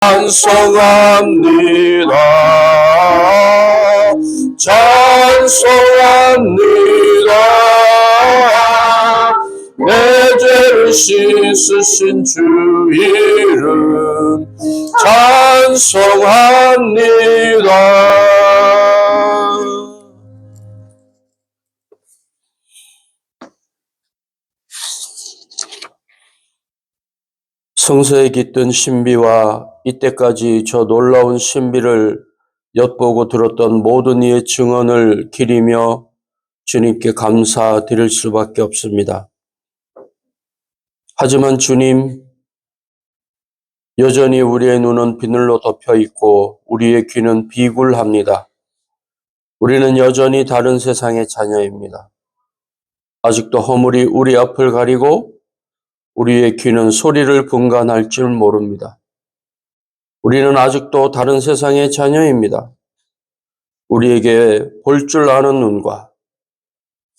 찬송합니다. 찬송합니다. 내 죄를 씻으신 주 이름 찬송합니다. 성서에 깃든 신비와 이때까지 저 놀라운 신비를 엿보고 들었던 모든 이의 증언을 기리며 주님께 감사드릴 수밖에 없습니다. 하지만 주님, 여전히 우리의 눈은 비늘로 덮여 있고 우리의 귀는 비굴합니다. 우리는 여전히 다른 세상의 자녀입니다. 아직도 허물이 우리 앞을 가리고 우리의 귀는 소리를 분간할 줄 모릅니다. 우리는 아직도 다른 세상의 자녀입니다. 우리에게 볼 줄 아는 눈과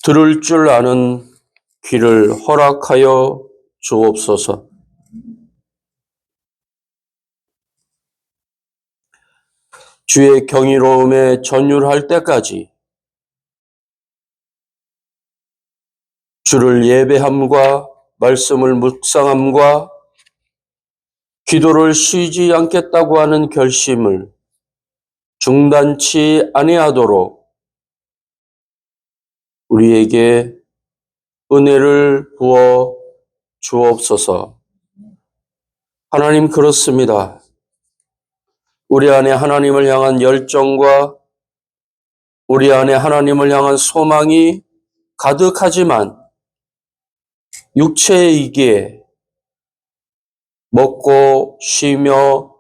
들을 줄 아는 귀를 허락하여 주옵소서. 주의 경이로움에 전율할 때까지 주를 예배함과 말씀을 묵상함과 기도를 쉬지 않겠다고 하는 결심을 중단치 아니하도록 우리에게 은혜를 부어 주옵소서. 하나님, 그렇습니다. 우리 안에 하나님을 향한 열정과 우리 안에 하나님을 향한 소망이 가득하지만 육체이기에 먹고 쉬며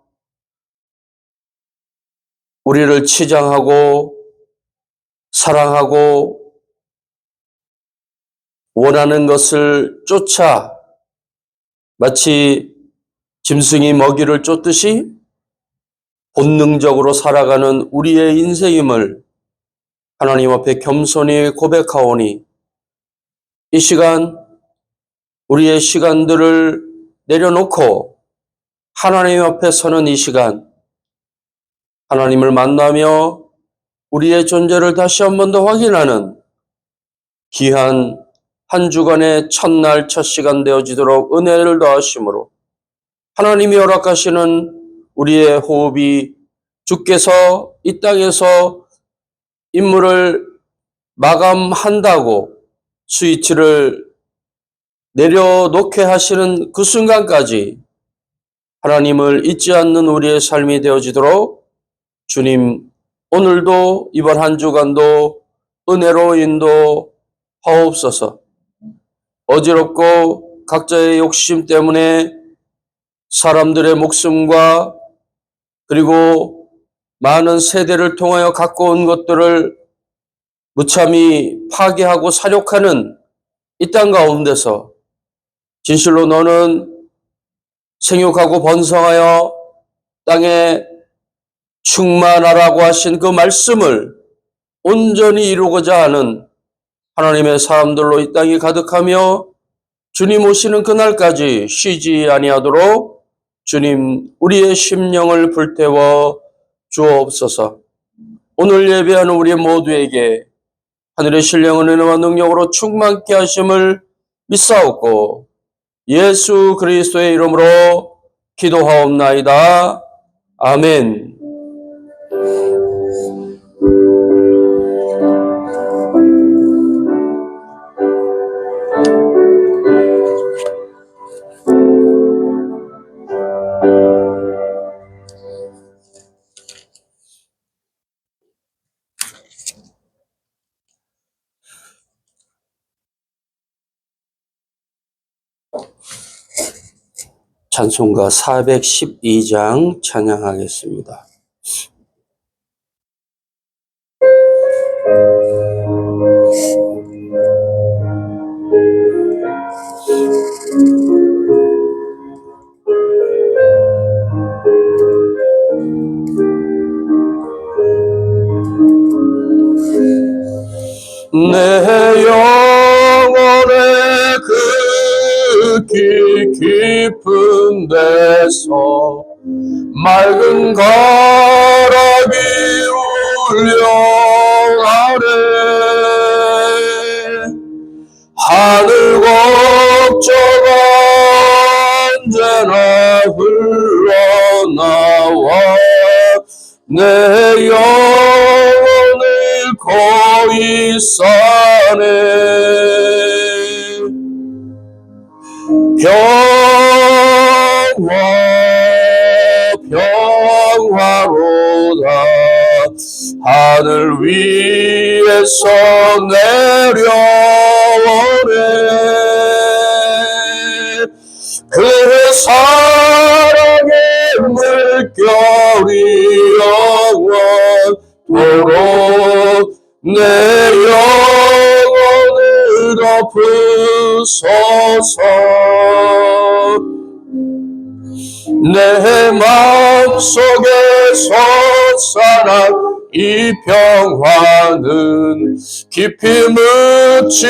우리를 치장하고 사랑하고 원하는 것을 쫓아 마치 짐승이 먹이를 쫓듯이 본능적으로 살아가는 우리의 인생임을 하나님 앞에 겸손히 고백하오니 이 시간 우리의 시간들을 내려놓고 하나님 앞에 서는 이 시간, 하나님을 만나며 우리의 존재를 다시 한 번 더 확인하는 귀한 한 주간의 첫날 첫 시간 되어지도록 은혜를 더하심으로 하나님이 허락하시는 우리의 호흡이 주께서 이 땅에서 임무를 마감한다고 스위치를 내려놓게 하시는 그 순간까지 하나님을 잊지 않는 우리의 삶이 되어지도록 주님, 오늘도 이번 한 주간도 은혜로 인도하옵소서. 어지럽고 각자의 욕심 때문에 사람들의 목숨과 그리고 많은 세대를 통하여 갖고 온 것들을 무참히 파괴하고 살욕하는 이 땅 가운데서 진실로 너는 생육하고 번성하여 땅에 충만하라고 하신 그 말씀을 온전히 이루고자 하는 하나님의 사람들로 이 땅이 가득하며 주님 오시는 그날까지 쉬지 아니하도록 주님 우리의 심령을 불태워 주옵소서. 오늘 예배하는 우리 모두에게 하늘의 신령한 은혜와 능력으로 충만케 하심을 믿사옵고 예수 그리스도의 이름으로 기도하옵나이다. 아멘. 찬송가 412장 찬양하겠습니다. 내 영혼의 그 깊은 데서 맑은 가락이 울려 아래 하늘 곡조가 언제나 흘러나와 내 영혼을 거의 싸네 평화로다 하늘 위에서 내려오네 그 사랑의 물결이 영원토록 내 영혼을 덮으소서 내 마음속에 솟아난 이 평화는 깊이 묻힌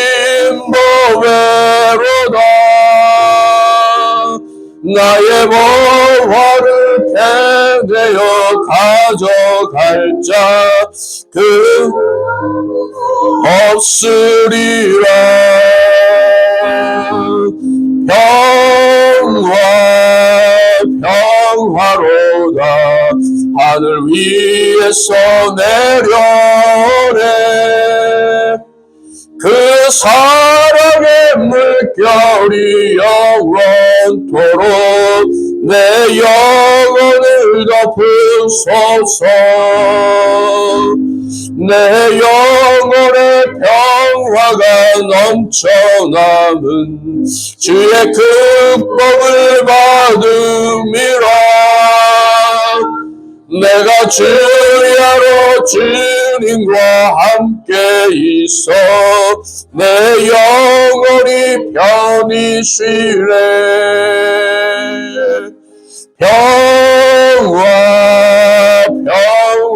보배로다 나의 보화를 빼내어 가져갈 자 그 없으리라 평화로다 하늘 위에서 내려오네 그 사랑의 물결이 영원토록 내 영혼을 덮으소서 내 영혼의 평화가 넘쳐남은 주의 그 복을 받음이라 내가 주야로 주님과 함께 있어 내 영혼이 편히 쉬네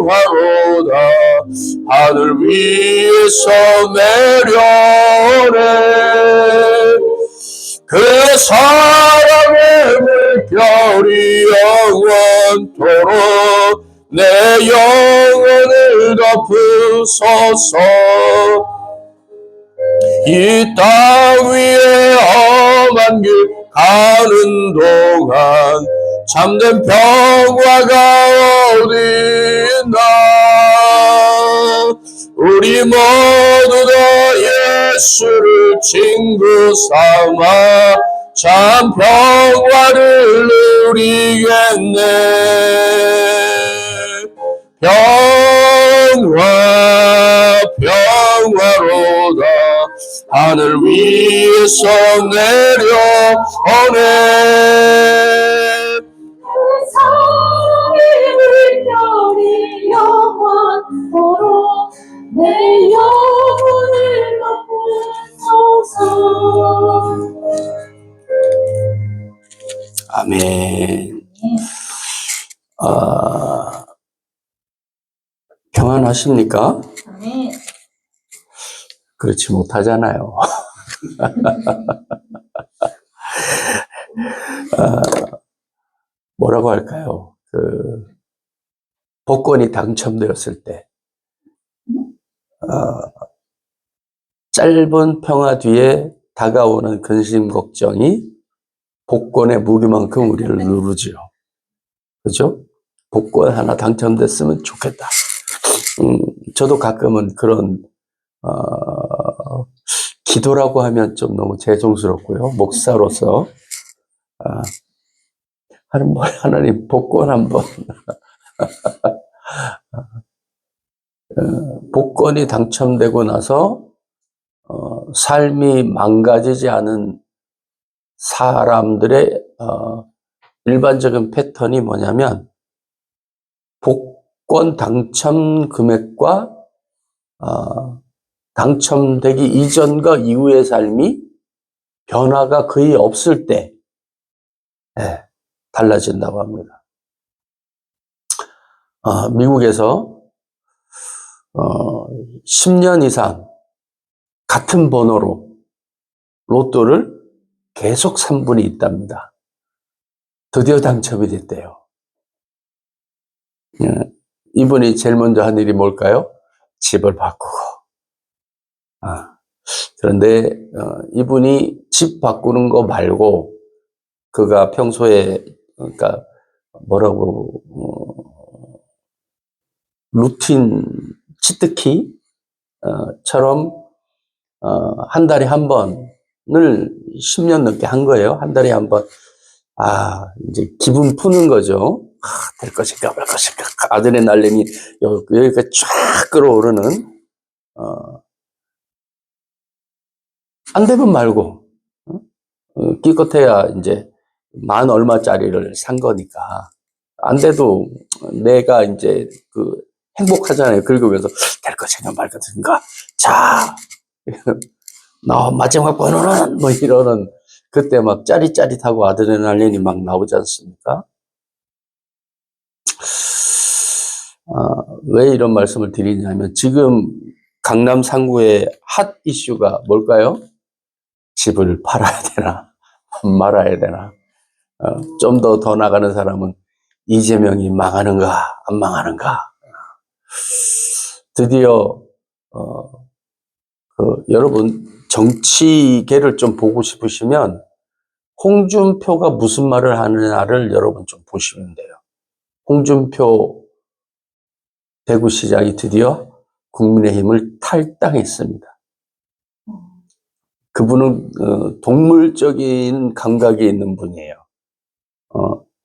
평화로다 하늘 위에서 내려오네 그 사랑의 물결이 영원토록 내 영혼을 덮으소서 이 땅 위에 험한 길 가는 동안 참된 평화가 어디 있나 우리 모두 다 예수를 친구 삼아 참 평화를 누리겠네 평화로다 하늘 위에서 내려오네 사랑의 물결이 영원토록 내 영혼을 덮으소서 아멘 평안하십니까? 아멘 그렇지 못하잖아요 뭐라고 할까요? 복권이 당첨되었을 때 짧은 평화 뒤에 다가오는 근심 걱정이 복권의 무게만큼 우리를 누르지요. 그죠? 복권 하나 당첨됐으면 좋겠다. 저도 가끔은 그런 기도라고 하면 좀 너무 죄송스럽고요. 목사로서 하나님 복권 한번 복권이 당첨되고 나서 삶이 망가지지 않은 사람들의 일반적인 패턴이 뭐냐면 복권 당첨 금액과 당첨되기 이전과 이후의 삶이 변화가 거의 없을 때 달라진다고 합니다. 미국에서 10년 이상 같은 번호로 로또를 계속 산 분이 있답니다. 드디어 당첨이 됐대요. 예, 이분이 제일 먼저 한 일이 뭘까요? 집을 바꾸고. 아, 그런데 이분이 집 바꾸는 거 말고 그가 평소에 그러니까 뭐라고 루틴 치트키처럼 한 달에 한 번을 10년 넘게 한 거예요. 한 달에 한 번. 아, 이제 기분 푸는 거죠. 아, 될 것인가 말 것인가. 아드레날린이 여기까지 쫙 끌어오르는 안 되면 말고 기껏해야 이제 만 얼마짜리를 산 거니까 안 돼도 내가 이제 그 행복하잖아요. 긁으면서 될 것인가 말 것인가. 자, 나 마지막 번호는 뭐 이러는 그때 막 짜릿짜릿하고 아드레날린이 막 나오지 않습니까? 왜 이런 말씀을 드리냐면 지금 강남 상구의 핫 이슈가 뭘까요? 집을 팔아야 되나 말아야 되나. 좀 더 나가는 사람은 이재명이 망하는가 안 망하는가. 드디어 여러분 정치계를 좀 보고 싶으시면 홍준표가 무슨 말을 하느냐를 여러분 좀 보시면 돼요. 홍준표 대구시장이 드디어 국민의힘을 탈당했습니다. 그분은 동물적인 감각이 있는 분이에요.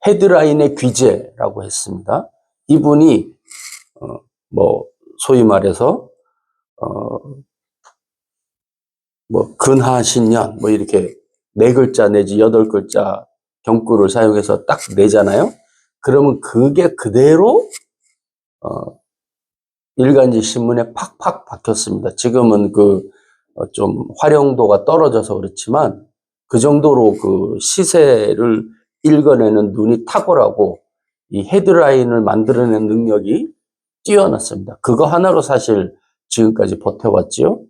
헤드라인의 귀재라고 했습니다. 이분이 뭐 소위 말해서 뭐 근하신년 뭐 이렇게 4글자 내지 8글자 경구를 사용해서 딱 내잖아요. 그러면 그게 그대로 일간지 신문에 팍팍 박혔습니다. 지금은 좀 활용도가 떨어져서 그렇지만 그 정도로 그 시세를 읽어내는 눈이 탁월하고 이 헤드라인을 만들어내는 능력이 뛰어났습니다. 그거 하나로 사실 지금까지 버텨왔지요.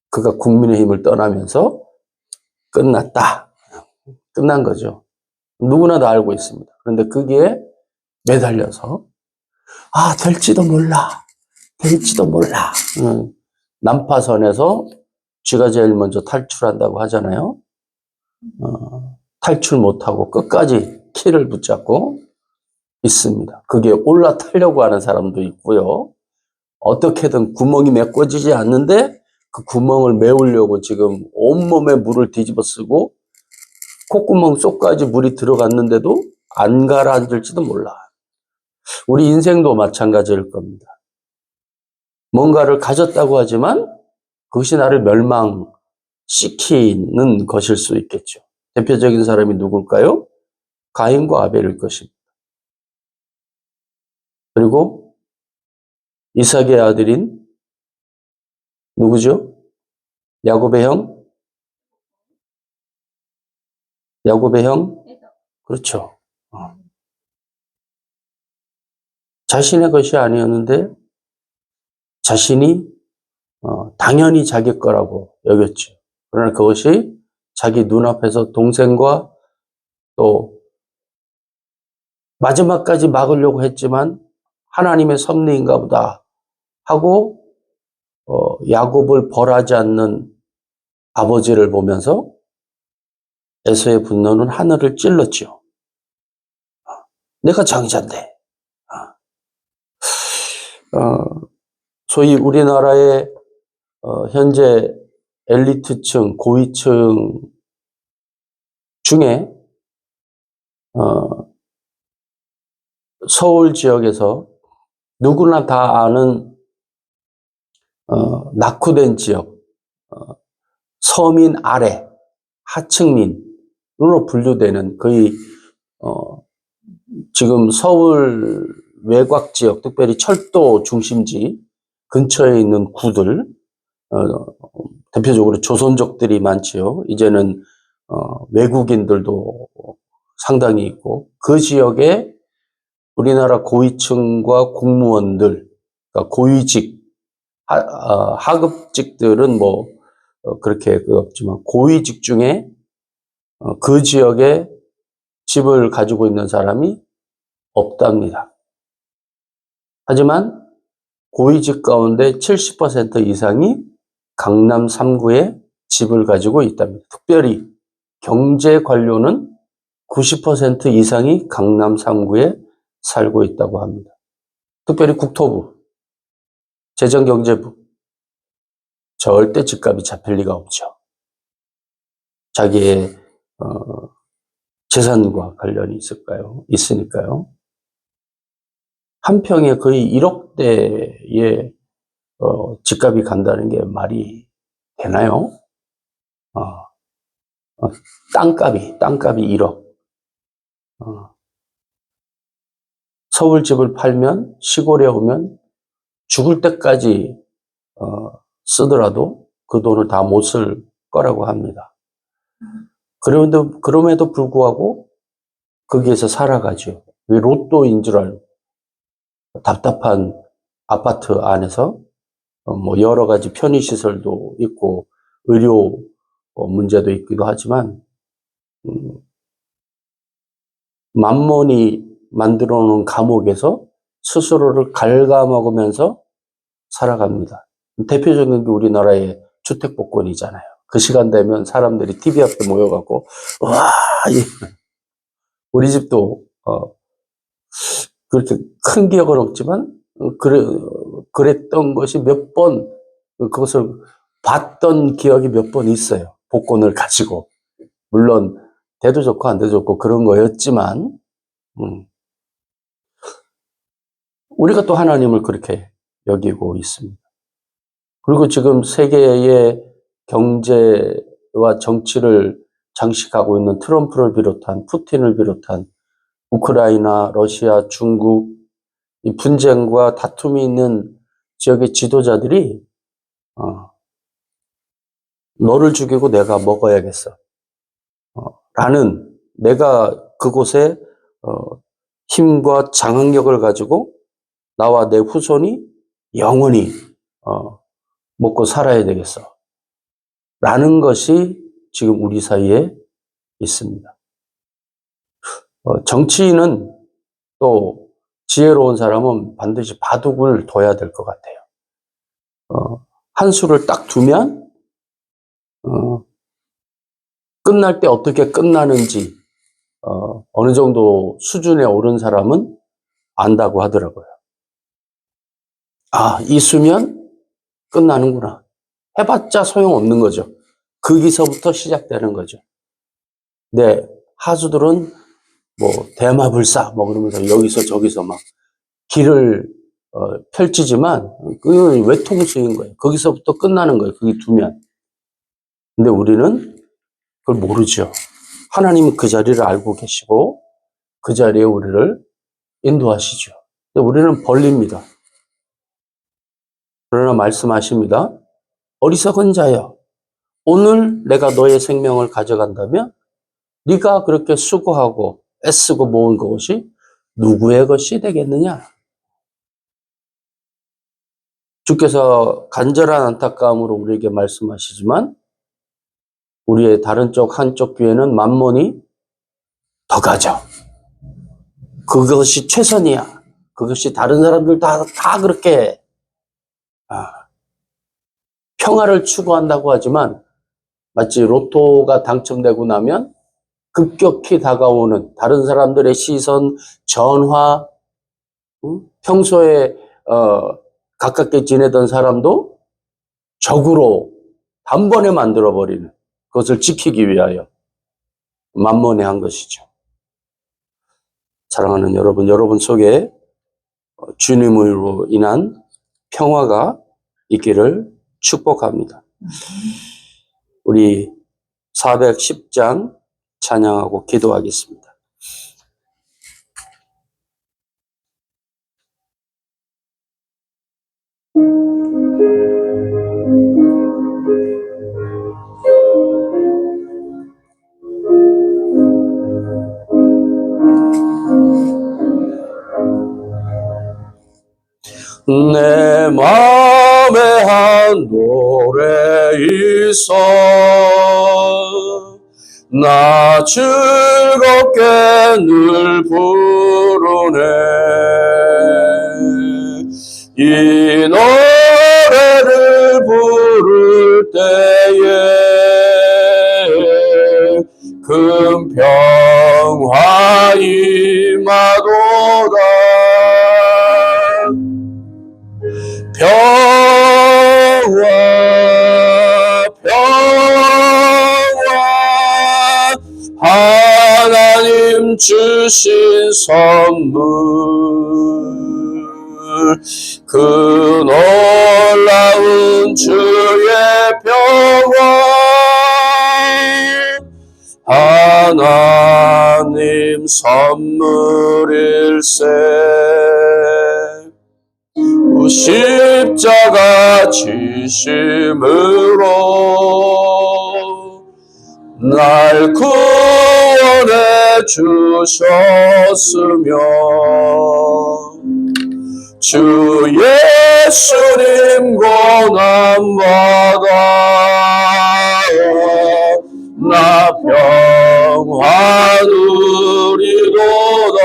그가 국민의힘을 떠나면서 끝났다. 끝난 거죠. 누구나 다 알고 있습니다. 그런데 거기에 매달려서 될지도 몰라. 될지도 몰라. 난파선에서 쥐가 제일 먼저 탈출한다고 하잖아요. 탈출 못하고 끝까지 키를 붙잡고 있습니다. 그게 올라타려고 하는 사람도 있고요. 어떻게든 구멍이 메꿔지지 않는데 그 구멍을 메우려고 지금 온몸에 물을 뒤집어 쓰고 콧구멍 속까지 물이 들어갔는데도 안 가라앉을지도 몰라. 우리 인생도 마찬가지일 겁니다. 뭔가를 가졌다고 하지만 그것이 나를 멸망시키는 것일 수 있겠죠. 대표적인 사람이 누굴까요? 가인과 아벨일 것입니다. 그리고 이삭의 아들인 누구죠? 야곱의 형? 야곱의 형? 그렇죠. 자신의 것이 아니었는데 자신이 당연히 자기 거라고 여겼죠. 그러나 그것이 자기 눈앞에서 동생과 또 마지막까지 막으려고 했지만 하나님의 섭리인가 보다 하고 야곱을 벌하지 않는 아버지를 보면서 에서의 분노는 하늘을 찔렀죠. 내가 장자인데. 소위 우리나라의 현재 엘리트층, 고위층 중에 서울 지역에서 누구나 다 아는 낙후된 지역, 서민 아래, 하층민으로 분류되는 거의 지금 서울 외곽 지역, 특별히 철도 중심지 근처에 있는 구들, 대표적으로 조선족들이 많지요. 이제는 외국인들도 상당히 있고 그 지역에 우리나라 고위층과 공무원들, 그러니까 고위직, 하급직들은 뭐 그렇게 없지만 고위직 중에 그 지역에 집을 가지고 있는 사람이 없답니다. 하지만 고위직 가운데 70% 이상이 강남 3구에 집을 가지고 있답니다. 특별히 경제 관료는 90% 이상이 강남 3구에 살고 있다고 합니다. 특별히 국토부, 재정경제부, 절대 집값이 잡힐 리가 없죠. 자기의 재산과 관련이 있으니까요. 한 평에 거의 1억대의 집값이 간다는 게 말이 되나요? 땅값이 1억. 서울집을 팔면 시골에 오면 죽을 때까지 쓰더라도 그 돈을 다 못 쓸 거라고 합니다. 그럼에도 불구하고 거기에서 살아가죠. 왜 로또인 줄 알고 답답한 아파트 안에서 뭐 여러 가지 편의시설도 있고 의료 문제도 있기도 하지만 만몬이 만들어 놓은 감옥에서 스스로를 갉아먹으면서 살아갑니다. 대표적인 게 우리나라의 주택복권이잖아요. 그 시간 되면 사람들이 TV 앞에 모여갖고 와, 우리 집도 그렇게 큰 기억은 없지만 그랬던 것이 몇 번 그것을 봤던 기억이 몇 번 있어요. 복권을 가지고. 물론 돼도 좋고 안 돼도 좋고 그런 거였지만 우리가 또 하나님을 그렇게 여기고 있습니다. 그리고 지금 세계의 경제와 정치를 장식하고 있는 트럼프를 비롯한 푸틴을 비롯한 우크라이나, 러시아, 중국 이 분쟁과 다툼이 있는 지역의 지도자들이 너를 죽이고 내가 먹어야겠어 라는 내가 그곳에 힘과 장악력을 가지고 나와 내 후손이 영원히 먹고 살아야 되겠어 라는 것이 지금 우리 사이에 있습니다. 정치인은 또 지혜로운 사람은 반드시 바둑을 둬야 될 것 같아요. 한 수를 딱 두면 끝날 때 어떻게 끝나는지 어느 정도 수준에 오른 사람은 안다고 하더라고요. 아, 이 수면 끝나는구나. 해봤자 소용없는 거죠. 거기서부터 시작되는 거죠. 네, 하수들은 뭐 대마불사 뭐 그러면서 여기서 저기서 막 길을 펼치지만 그건 외통수인 거예요. 거기서부터 끝나는 거예요. 거기 두면. 근데 우리는 그걸 모르죠. 하나님은 그 자리를 알고 계시고 그 자리에 우리를 인도하시죠. 근데 우리는 벌립니다. 그러나 말씀하십니다. 어리석은 자여, 오늘 내가 너의 생명을 가져간다면 네가 그렇게 수고하고 애쓰고 모은 것이 누구의 것이 되겠느냐? 주께서 간절한 안타까움으로 우리에게 말씀하시지만 우리의 다른 쪽 한쪽 귀에는 만몬이 더 가져. 그것이 최선이야. 그것이 다른 사람들 다 그렇게 평화를 추구한다고 하지만 마치 로또가 당첨되고 나면 급격히 다가오는 다른 사람들의 시선, 전화, 평소에 가깝게 지내던 사람도 적으로 단번에 만들어버리는 그것을 지키기 위하여 만mon에한 것이죠. 사랑하는 여러분 속에 주님으로 인한 평화가 있기를 축복합니다. 우리 410장 찬양하고 기도하겠습니다. 내 마음에 한 노래 있어 나 즐겁게 늘 부르네 이 노래를 부를 때에 큰 평화 임하도다. 평화 평화 하나님 주신 선물 그 놀라운 주의 평화 하나님 선물일세. 십자가 지심으로 날 구원해 주셨으며 주 예수님 고난받아 나 평화 누리도다.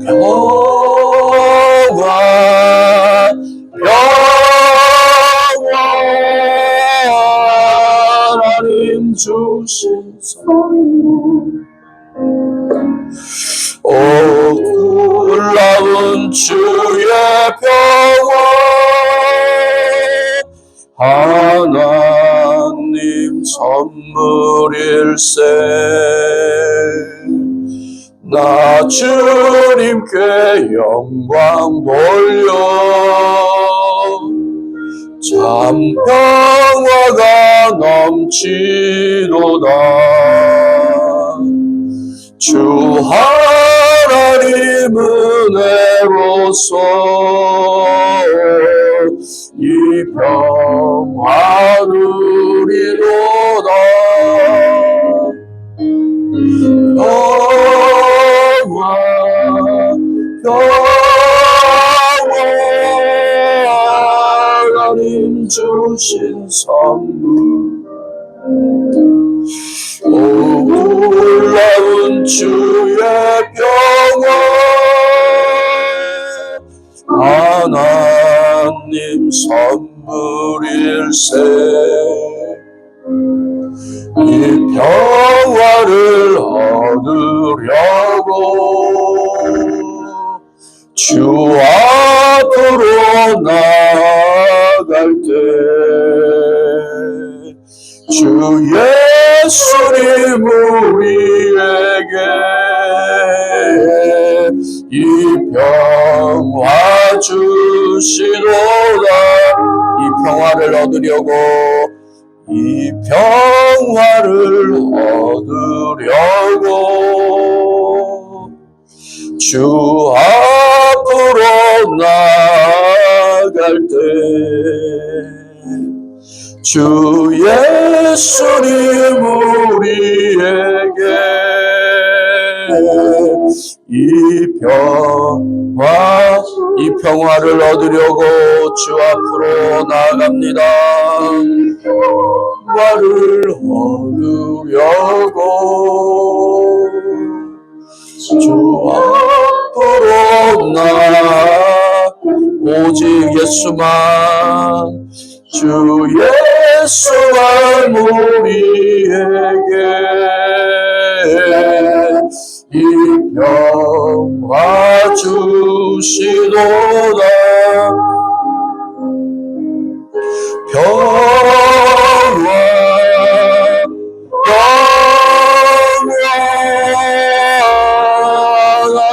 평화 하나님 주신 선물 오 놀라운 주의 평화 하나님 선물일세. 나 주님께 영광 돌려 참 평화가 넘치도다. 주 하나님 은혜로서 이 평화 누리도다. 평화 하나님 주신 선물 오 놀라운 주의 평화 하나님 선물일세. 이 평화를 얻으려고 주 앞으로 나아갈 때 주 예수님 우리에게 이 평화 주시도다. 이 평화를 얻으려고 이 평화를 얻으려고 주 앞으로 나아갈 때 주 예수님 우리에게 이 평화를 얻으려고 주 앞으로 나아갑니다. 평화를 얻으려고 주 앞으로 오직 예수만 주 예수만 우리에게 이 평화 주시도다. 평화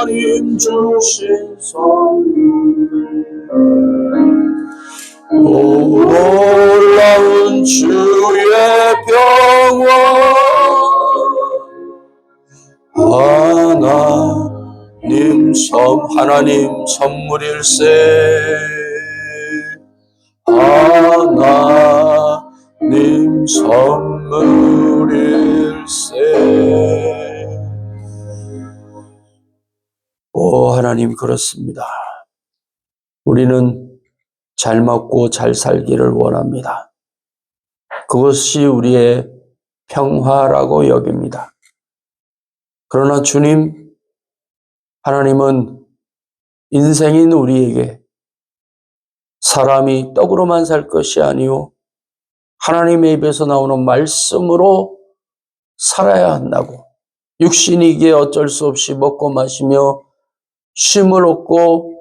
하나님 주신 선물 놀라운 주의 평화 하나님 선물일세. 하나님 선물일세. 오 하나님 그렇습니다. 우리는 잘 먹고 잘 살기를 원합니다. 그것이 우리의 평화라고 여깁니다. 그러나 주님, 하나님은 인생인 우리에게 사람이 떡으로만 살 것이 아니요 하나님의 입에서 나오는 말씀으로 살아야 한다고. 육신이기에 어쩔 수 없이 먹고 마시며 쉼을 얻고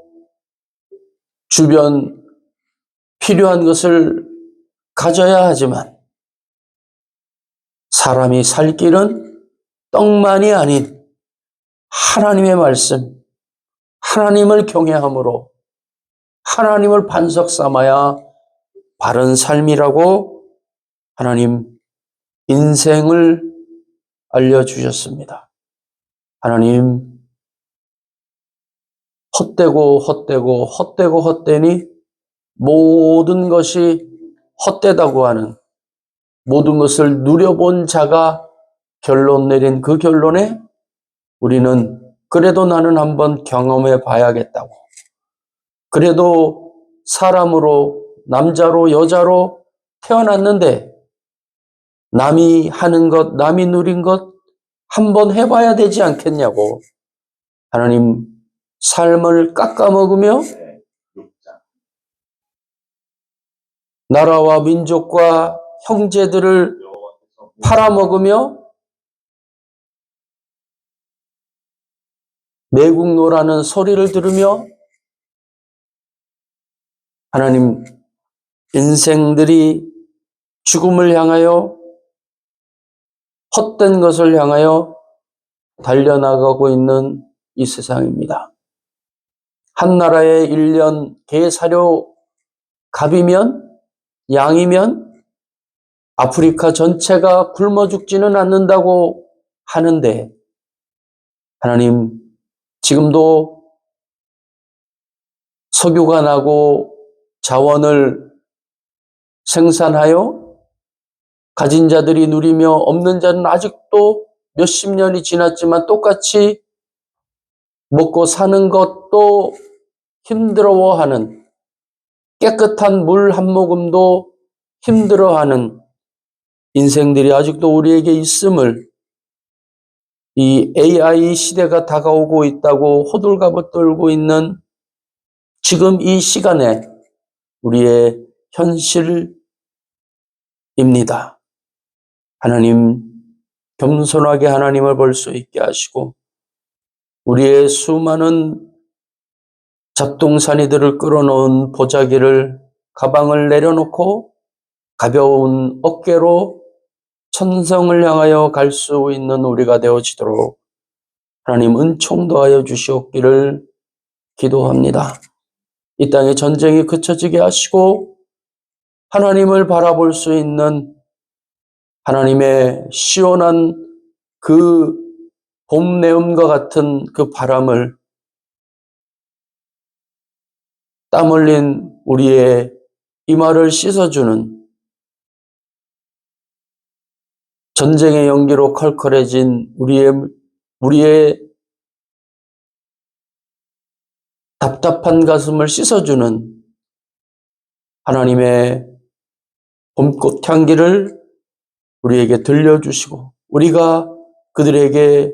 주변 필요한 것을 가져야 하지만 사람이 살 길은 떡만이 아닌 하나님의 말씀, 하나님을 경외함으로 하나님을 반석 삼아야 바른 삶이라고 하나님 인생을 알려주셨습니다. 하나님 헛되니 모든 것이 헛되다고 하는 모든 것을 누려본 자가 결론 내린 그 결론에 우리는 그래도 나는 한번 경험해 봐야겠다고. 그래도 사람으로 남자로 여자로 태어났는데 남이 하는 것, 남이 누린 것 한번 해봐야 되지 않겠냐고. 하나님 삶을 깎아먹으며 나라와 민족과 형제들을 팔아먹으며 매국노라는 소리를 들으며 하나님 인생들이 죽음을 향하여 헛된 것을 향하여 달려나가고 있는 이 세상입니다. 한 나라의 1년 개 사료 값이면 양이면 아프리카 전체가 굶어 죽지는 않는다고 하는데 하나님 지금도 석유가 나고 자원을 생산하여 가진 자들이 누리며 없는 자는 아직도 몇십 년이 지났지만 똑같이 먹고 사는 것도 힘들어하는 깨끗한 물 한 모금도 힘들어하는 인생들이 아직도 우리에게 있음을 이 AI 시대가 다가오고 있다고 호들갑을 떨고 있는 지금 이 시간에 우리의 현실입니다. 하나님 겸손하게 하나님을 볼 수 있게 하시고 우리의 수많은 잡동사니들을 끌어놓은 보자기를 가방을 내려놓고 가벼운 어깨로 천성을 향하여 갈 수 있는 우리가 되어지도록 하나님 은총 더하여 주시옵기를 기도합니다. 이 땅의 전쟁이 그쳐지게 하시고 하나님을 바라볼 수 있는 하나님의 시원한 그 봄 내음과 같은 그 바람을 땀 흘린 우리의 이마를 씻어주는 전쟁의 연기로 컬컬해진 우리의 답답한 가슴을 씻어주는 하나님의 봄꽃 향기를 우리에게 들려주시고 우리가 그들에게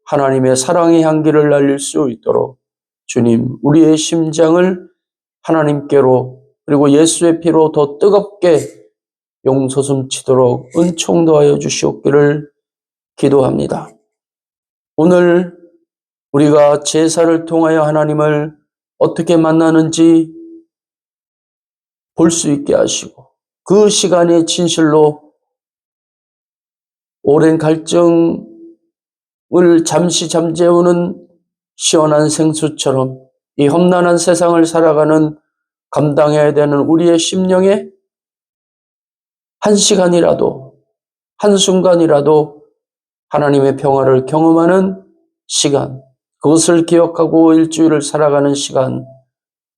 하나님의 사랑의 향기를 날릴 수 있도록 주님 우리의 심장을 하나님께로 그리고 예수의 피로 더 뜨겁게 용솟음치도록 은총 더하여 주시옵기를 기도합니다. 오늘 우리가 제사를 통하여 하나님을 어떻게 만나는지 볼 수 있게 하시고 그 시간에 진실로 오랜 갈증을 잠시 잠재우는 시원한 생수처럼 이 험난한 세상을 살아가는 감당해야 되는 우리의 심령에 한 시간이라도 한순간이라도 하나님의 평화를 경험하는 시간, 그것을 기억하고 일주일을 살아가는 시간,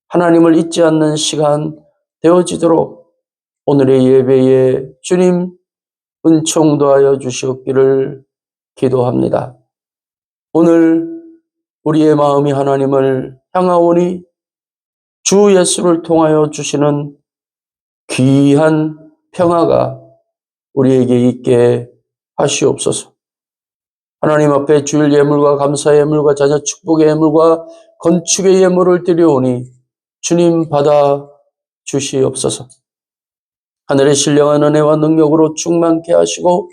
하나님을 잊지 않는 시간 되어지도록 오늘의 예배에 주님 은총 더하여 주시옵기를 기도합니다. 오늘 우리의 마음이 하나님을 향하오니 주 예수를 통하여 주시는 귀한 평화가 우리에게 있게 하시옵소서. 하나님 앞에 주일 예물과 감사 예물과 자녀 축복의 예물과 건축의 예물을 드려오니 주님 받아 주시옵소서. 하늘의 신령한 은혜와 능력으로 충만케 하시고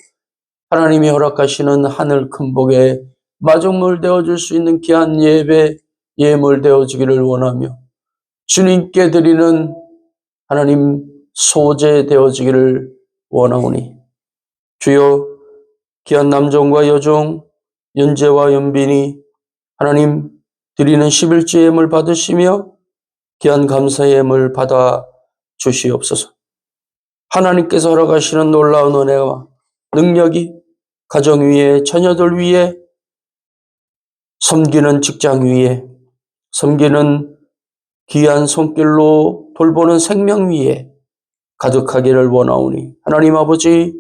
하나님이 허락하시는 하늘 큰 복에 마중물 되어줄 수 있는 귀한 예배 예물 되어지기를 원하며 주님께 드리는 하나님 소재 되어지기를 원하오니 주여 귀한 남종과 여종 연재와 연빈이 하나님 드리는 11조 예물 받으시며 귀한 감사 예물 받아 주시옵소서. 하나님께서 허락하시는 놀라운 은혜와 능력이 가정 위에 자녀들 위에 섬기는 직장 위에 섬기는 귀한 손길로 돌보는 생명 위에 가득하기를 원하오니 하나님 아버지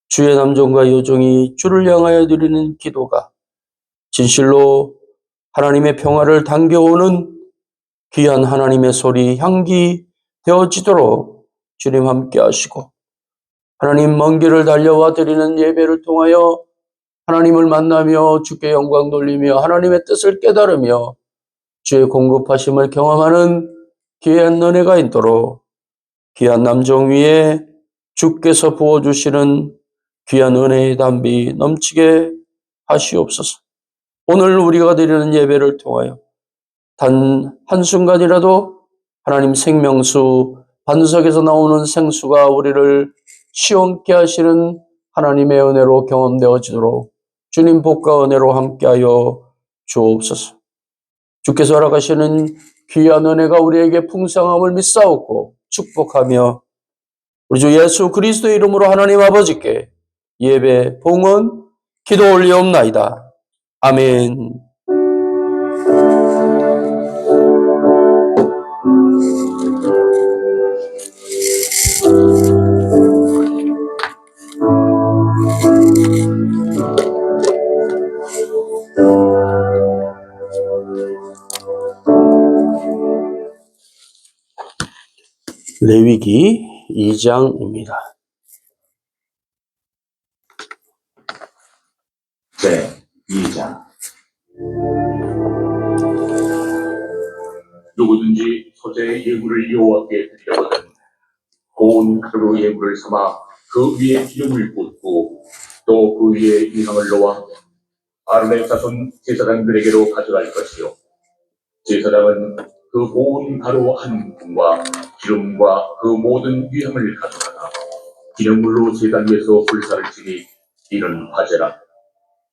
주의 남종과 여종이 주를 향하여 드리는 기도가 진실로 하나님의 평화를 당겨오는 귀한 하나님의 소리 향기 되어지도록 주님 함께 하시고 하나님 먼 길을 달려와 드리는 예배를 통하여 하나님을 만나며 주께 영광 돌리며 하나님의 뜻을 깨달으며 주의 공급하심을 경험하는 귀한 은혜가 있도록 귀한 남종 위에 주께서 부어주시는 귀한 은혜의 담비 넘치게 하시옵소서. 오늘 우리가 드리는 예배를 통하여 단 한순간이라도 하나님 생명수 반석에서 나오는 생수가 우리를 시원케 하시는 하나님의 은혜로 경험되어지도록 주님 복과 은혜로 함께하여 주옵소서. 주께서 허락하시는 귀한 은혜가 우리에게 풍성함을 믿사옵고 축복하며 우리 주 예수 그리스도의 이름으로 하나님 아버지께 예배, 봉헌, 기도 올리옵나이다. 아멘. 레위기 2장입니다. 네, 2장. 누구든지 소재의 예물을 여호와께 드리려거든 고운 가루로 예물을 삼아 그 위에 기름을 붓고 또 그 위에 유향을 놓아 아론의 자손 제사장들에게로 가져갈 것이요 제사장은 그 고운 가루 한 움과 기름과 그 모든 유향을 가져다가 기념물로 제단 위에서 불사를 지니 이는 화제라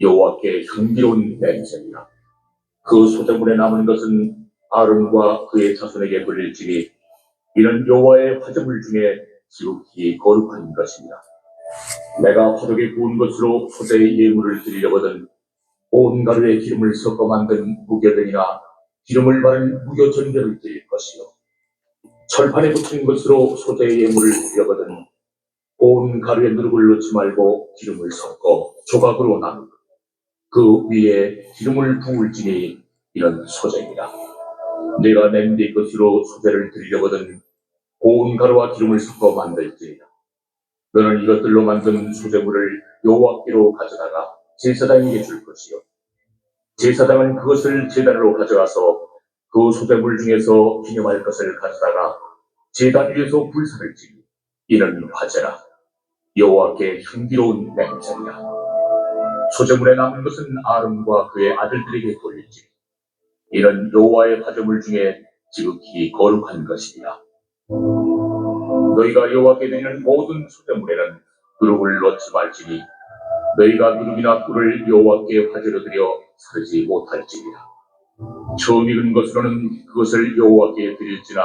여호와께 향기로운 냄새니라. 그 소재물에 남은 것은 아론과 그의 자손에게 돌릴지니 이는 여호와의 화제물 중에 지극히 거룩한 것입니다. 내가 화덕에 구운 것으로 소재의 예물을 드리려거든 온 가루에 기름을 섞어 만든 무교전이나 기름을 바른 무교전결을 드릴 것이요 철판에 붙인 것으로 소재의 예물을 드리려거든 온 가루에 누룩을 넣지 말고 기름을 섞어 조각으로 나누고 그 위에 기름을 부을지니 이런 소재입니다. 내가 낸 네 것으로 소재를 드리려거든 고운 가루와 기름을 섞어 만들지니라. 너는 이것들로 만든 소재물을 여호와께로 가져다가 제사장에게 줄 것이요 제사장은 그것을 제단으로 가져가서 그 소재물 중에서 기념할 것을 가져다가 제단 위에서 불사를 지니 이는 화제라 여호와께 향기로운 냄새니라. 소재물에 남은 것은 아론과 그의 아들들에게 돌릴지 이는 여호와의 화제물 중에 지극히 거룩한 것이니라. 너희가 여호와께 드리는 모든 소재물에는 누룩을 넣지 말지니 너희가 누룩이나 꿀을 여호와께 화제로 드려 사르지 못할지니라. 처음 익은 것으로는 그것을 여호와께 드릴지나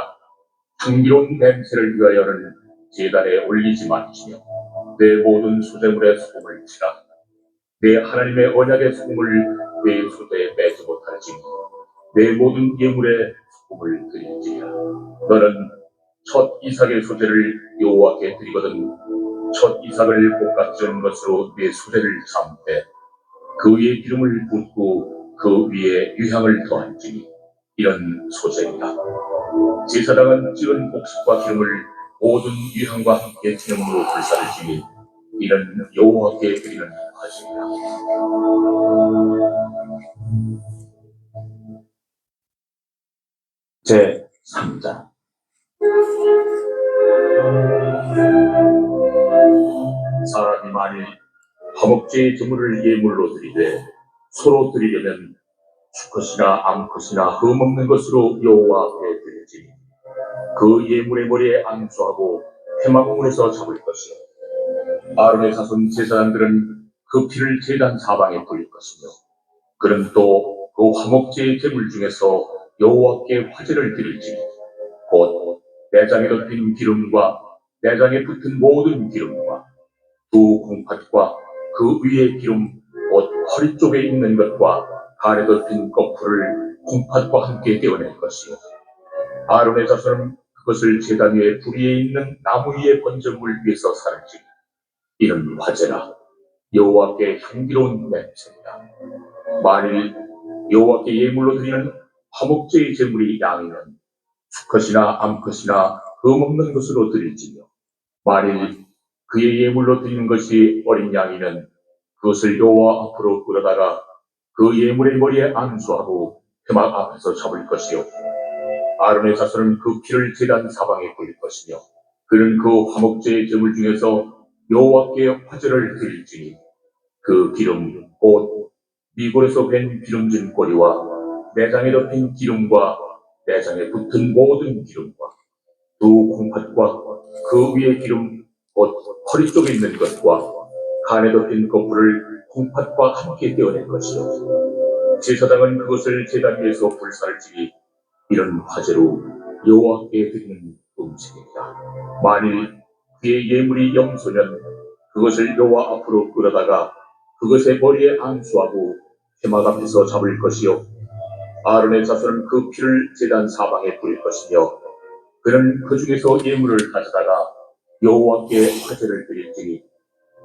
향기로운 냄새를 위하여는 제단에 올리지 말지며 내 모든 소재물에 소금을 치라. 내 하나님의 언약의 소금을 내 소재에 빼지 못할지니 내 모든 예물에 소금을 드릴지니라. 너는 첫 이삭의 소재를 여호와께 드리거든 첫 이삭을 볶아 찌은 것으로 내 소재를 삶되 그 위에 기름을 붓고 그 위에 유향을 더할지니 이런 소재이다. 제사장은 찌은 곡식과 기름을 모든 유향과 함께 기념으로 불사를 지니 이는 여호와께 드리는 화제이다. 제 3장. 사람이 만일 화목제의 제물을 예물로 드리되 서로 드리려면 수컷이나 암컷이나 흠없는 것으로 여호와 앞에 드릴지니 그 예물의 머리에 안수하고 회막문에서 잡을 것이요 아론의 자손 제사장들은 그 피를 제단 사방에 뿌릴 것이며 그는 또 그 화목제의 제물 중에서 여호와께 화제를 드릴지니 곧 내장에 덮인 기름과 내장에 붙은 모든 기름과 두 콩팥과 그 위에 기름 곧 허리 쪽에 있는 것과 간에 덮인 거풀을 콩팥과 함께 떼어낼 것이요 아론의 자손은 그것을 제단 위에 불 위에 있는 나무 위에 번제물 위에서 사는지 이는 화제라 여호와께 향기로운 냄새이다. 만일 여호와께 예물로 드리는 화목제의 제물이 양이면 수컷이나 암컷이나 흠없는 것으로 드릴지며 만일 그의 예물로 드리는 것이 어린 양이면 그것을 여호와 앞으로 끌어다가 그 예물의 머리에 안수하고 회막 앞에서 잡을 것이요 아론의 자손은 그 피를 제단 사방에 뿌릴 것이며 그는 그 화목제의 제물 중에서 여호와께 화제를 드릴지니 그 기름 곧 미골에서 밴 기름진 꼬리와 내장에 덮인 기름과 내장에 붙은 모든 기름과 두 콩팥과 그 위에 기름 곧 허리 쪽에 있는 것과 간에 덮인 거풀을 콩팥과 함께 떼어낼 것이요 제사장은 그것을 제단 위에서 불살지니 이런 화제로 여호와께 드리는 음식이다. 만일 그의 예물이 염소면 그것을 여호와 앞으로 끌어다가 그것의 머리에 안수하고 회막 앞에서 잡을 것이요 아론의 자손은 그 피를 제단 사방에 뿌릴 것이며 그는 그 중에서 예물을 가져다가 여호와께 화제를 드릴지니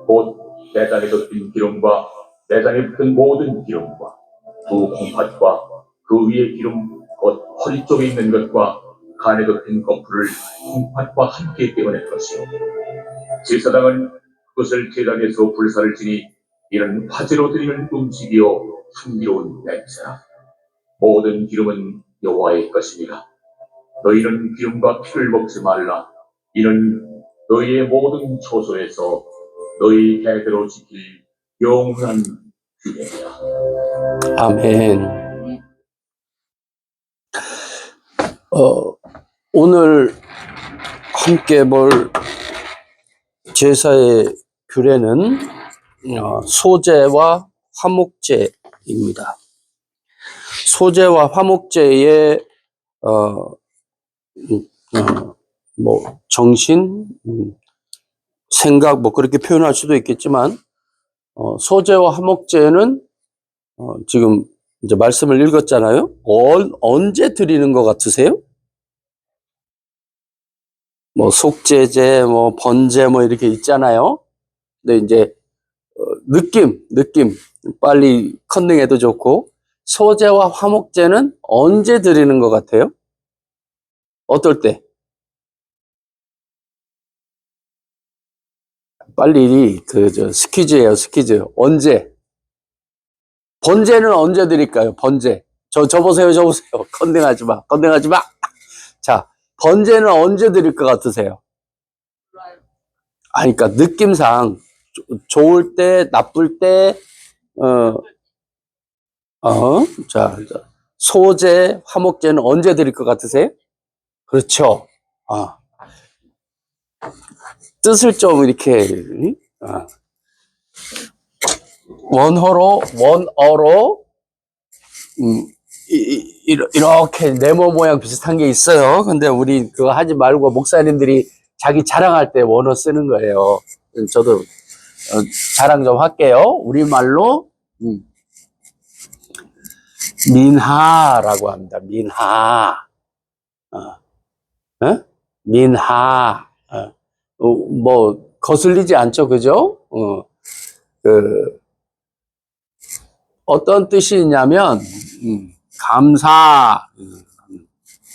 곧 내장에 덮인 기름과 내장에 붙은 모든 기름과 두 콩팥과 그 위에 기름 곧 허리 쪽에 있는 것과 간에 덮인 거풀을 콩팥과 함께 떼어낼 것이요 제사장은 그것을 제단에서 불사를 지니 이는 화제로 드리는 음식이요 향기로운 냄새라. 모든 기름은 여호와의 것입니다. 너희는 기름과 피를 먹지 말라. 이는 너희의 모든 초소에서 너희 대대로 지킬 영원한 규례니라. 아멘. 오늘 함께 볼 제사의 규례는 소제와 화목제입니다. 소제와 화목제의 뭐 정신, 생각 뭐 그렇게 표현할 수도 있겠지만 소제와 화목제는 지금 이제 말씀을 읽었잖아요. 언제 드리는 것 같으세요? 뭐 속죄제, 뭐 번제 뭐 이렇게 있잖아요. 근데 이제 느낌 빨리 컨닝해도 좋고 소제와 화목제는 언제 드리는 것 같아요? 어떨 때? 빨리 스퀴즈예요, 스퀴즈. 언제? 번제는 언제 드릴까요? 번제. 저 보세요. 컨닝하지 마. 자, 번제는 언제 드릴 것 같으세요? 그러니까 느낌상 좋을 때, 나쁠 때, 자, 소제, 화목제는 언제 드릴 것 같으세요? 그렇죠. 뜻을 좀 이렇게, 원어로, 이렇게 네모 모양 비슷한 게 있어요. 근데 우리 그거 하지 말고 목사님들이 자기 자랑할 때 원어 쓰는 거예요. 저도 자랑 좀 할게요. 우리말로 민하라고 합니다. 민하. 민하. 뭐 거슬리지 않죠, 그죠? 어떤 뜻이 있냐면 감사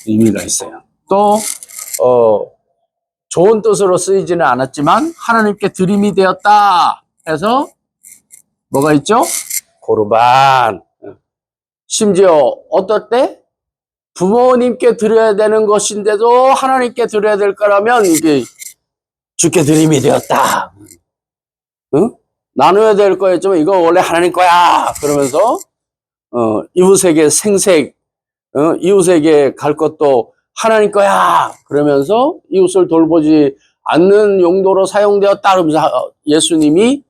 의미가 있어요. 또 좋은 뜻으로 쓰이지는 않았지만 하나님께 드림이 되었다 해서 뭐가 있죠? 고르반. 심지어 어떨 때? 부모님께 드려야 되는 것인데도 하나님께 드려야 될 거라면 이게 주께 드림이 되었다. 응? 나눠야 될 거였지만 이거 원래 하나님 거야. 그러면서 이웃에게 생색, 이웃에게 갈 것도 하나님 거야. 그러면서 이웃을 돌보지 않는 용도로 사용되었다. 그러면서 예수님이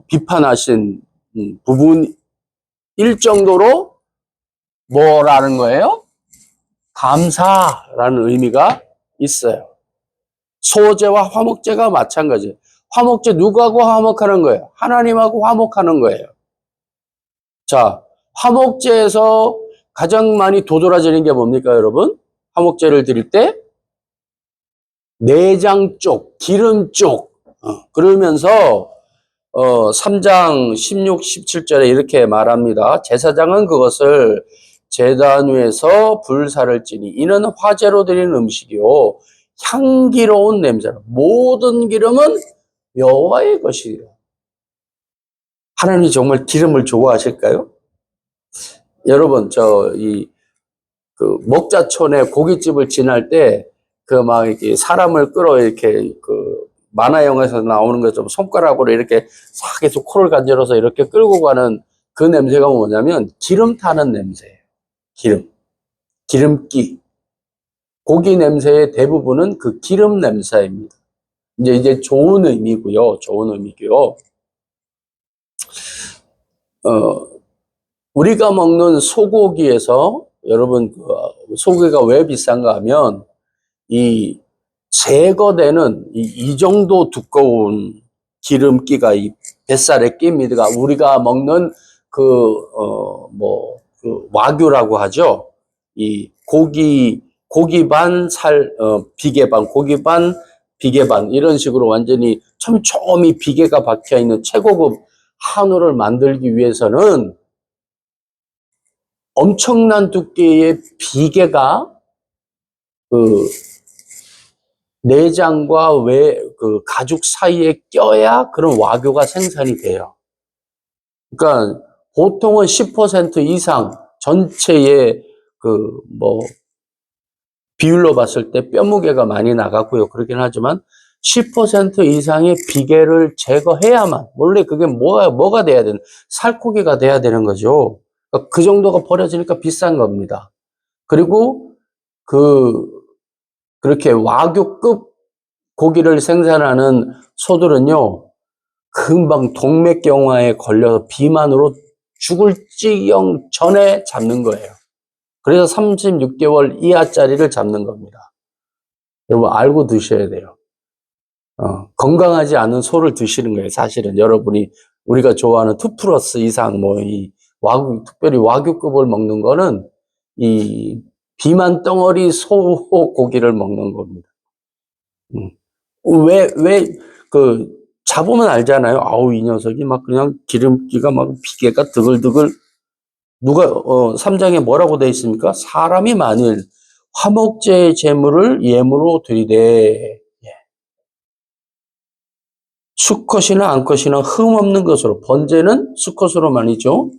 비판하신 부분일 정도로 뭐라는 거예요? 감사라는 의미가 있어요. 소제와 화목제가 마찬가지예요. 화목제 누구하고 화목하는 거예요? 하나님하고 화목하는 거예요. 자, 화목제에서 가장 많이 도드라지는 게 뭡니까, 여러분? 화목제를 드릴 때 내장 쪽, 기름 쪽. 그러면서 3장 16, 17절에 이렇게 말합니다. 제사장은 그것을 제단 위에서 불사를 찌니 이는 화제로 드리는 음식이요 향기로운 냄새로 모든 기름은 여호와의 것이라. 하나님이 정말 기름을 좋아하실까요? 여러분 목자촌에 고깃집을 지날 때 막 이렇게 사람을 끌어 이렇게 만화 영화에서 나오는 것처럼 손가락으로 이렇게 싹 해서 코를 간질러서 이렇게 끌고 가는 그 냄새가 뭐냐면 기름 타는 냄새예요. 기름기. 고기 냄새의 대부분은 그 기름 냄새입니다. 이제 좋은 의미고요. 좋은 의미고요. 우리가 먹는 소고기에서 여러분 소고기가 왜 비싼가 하면 이 제거되는 이 정도 두꺼운 기름기가 이 뱃살에 낍니다. 우리가 먹는 와규라고 하죠. 이 고기 반 살, 비계 반, 고기 반, 비계 반 이런 식으로 완전히 촘촘히 비계가 박혀 있는 최고급 한우를 만들기 위해서는 엄청난 두께의 비계가 내장과 가죽 사이에 껴야 그런 와규가 생산이 돼요. 그러니까 보통은 10% 이상 전체의 비율로 봤을 때 뼈 무게가 많이 나가고요. 그렇긴 하지만 10% 이상의 비계를 제거해야만, 원래 그게 뭐가 돼야 되는, 살코기가 돼야 되는 거죠. 그러니까 그 정도가 버려지니까 비싼 겁니다. 그리고 그렇게 와규급 고기를 생산하는 소들은요, 금방 동맥경화에 걸려서 비만으로 죽을 지경 전에 잡는 거예요. 그래서 36개월 이하짜리를 잡는 겁니다. 여러분 알고 드셔야 돼요. 건강하지 않은 소를 드시는 거예요. 사실은 우리가 좋아하는 2+ 이상 특별히 와규급을 먹는 거는 이 비만 덩어리 소 고기를 먹는 겁니다. 잡으면 알잖아요. 아우, 이 녀석이 막 그냥 기름기가 막 비계가 드글드글. 3장에 뭐라고 되어 있습니까? 사람이 만일 화목제의 제물을 예물로 드리되, 수컷이나 암컷이나 흠없는 것으로, 번제는 수컷으로만이죠.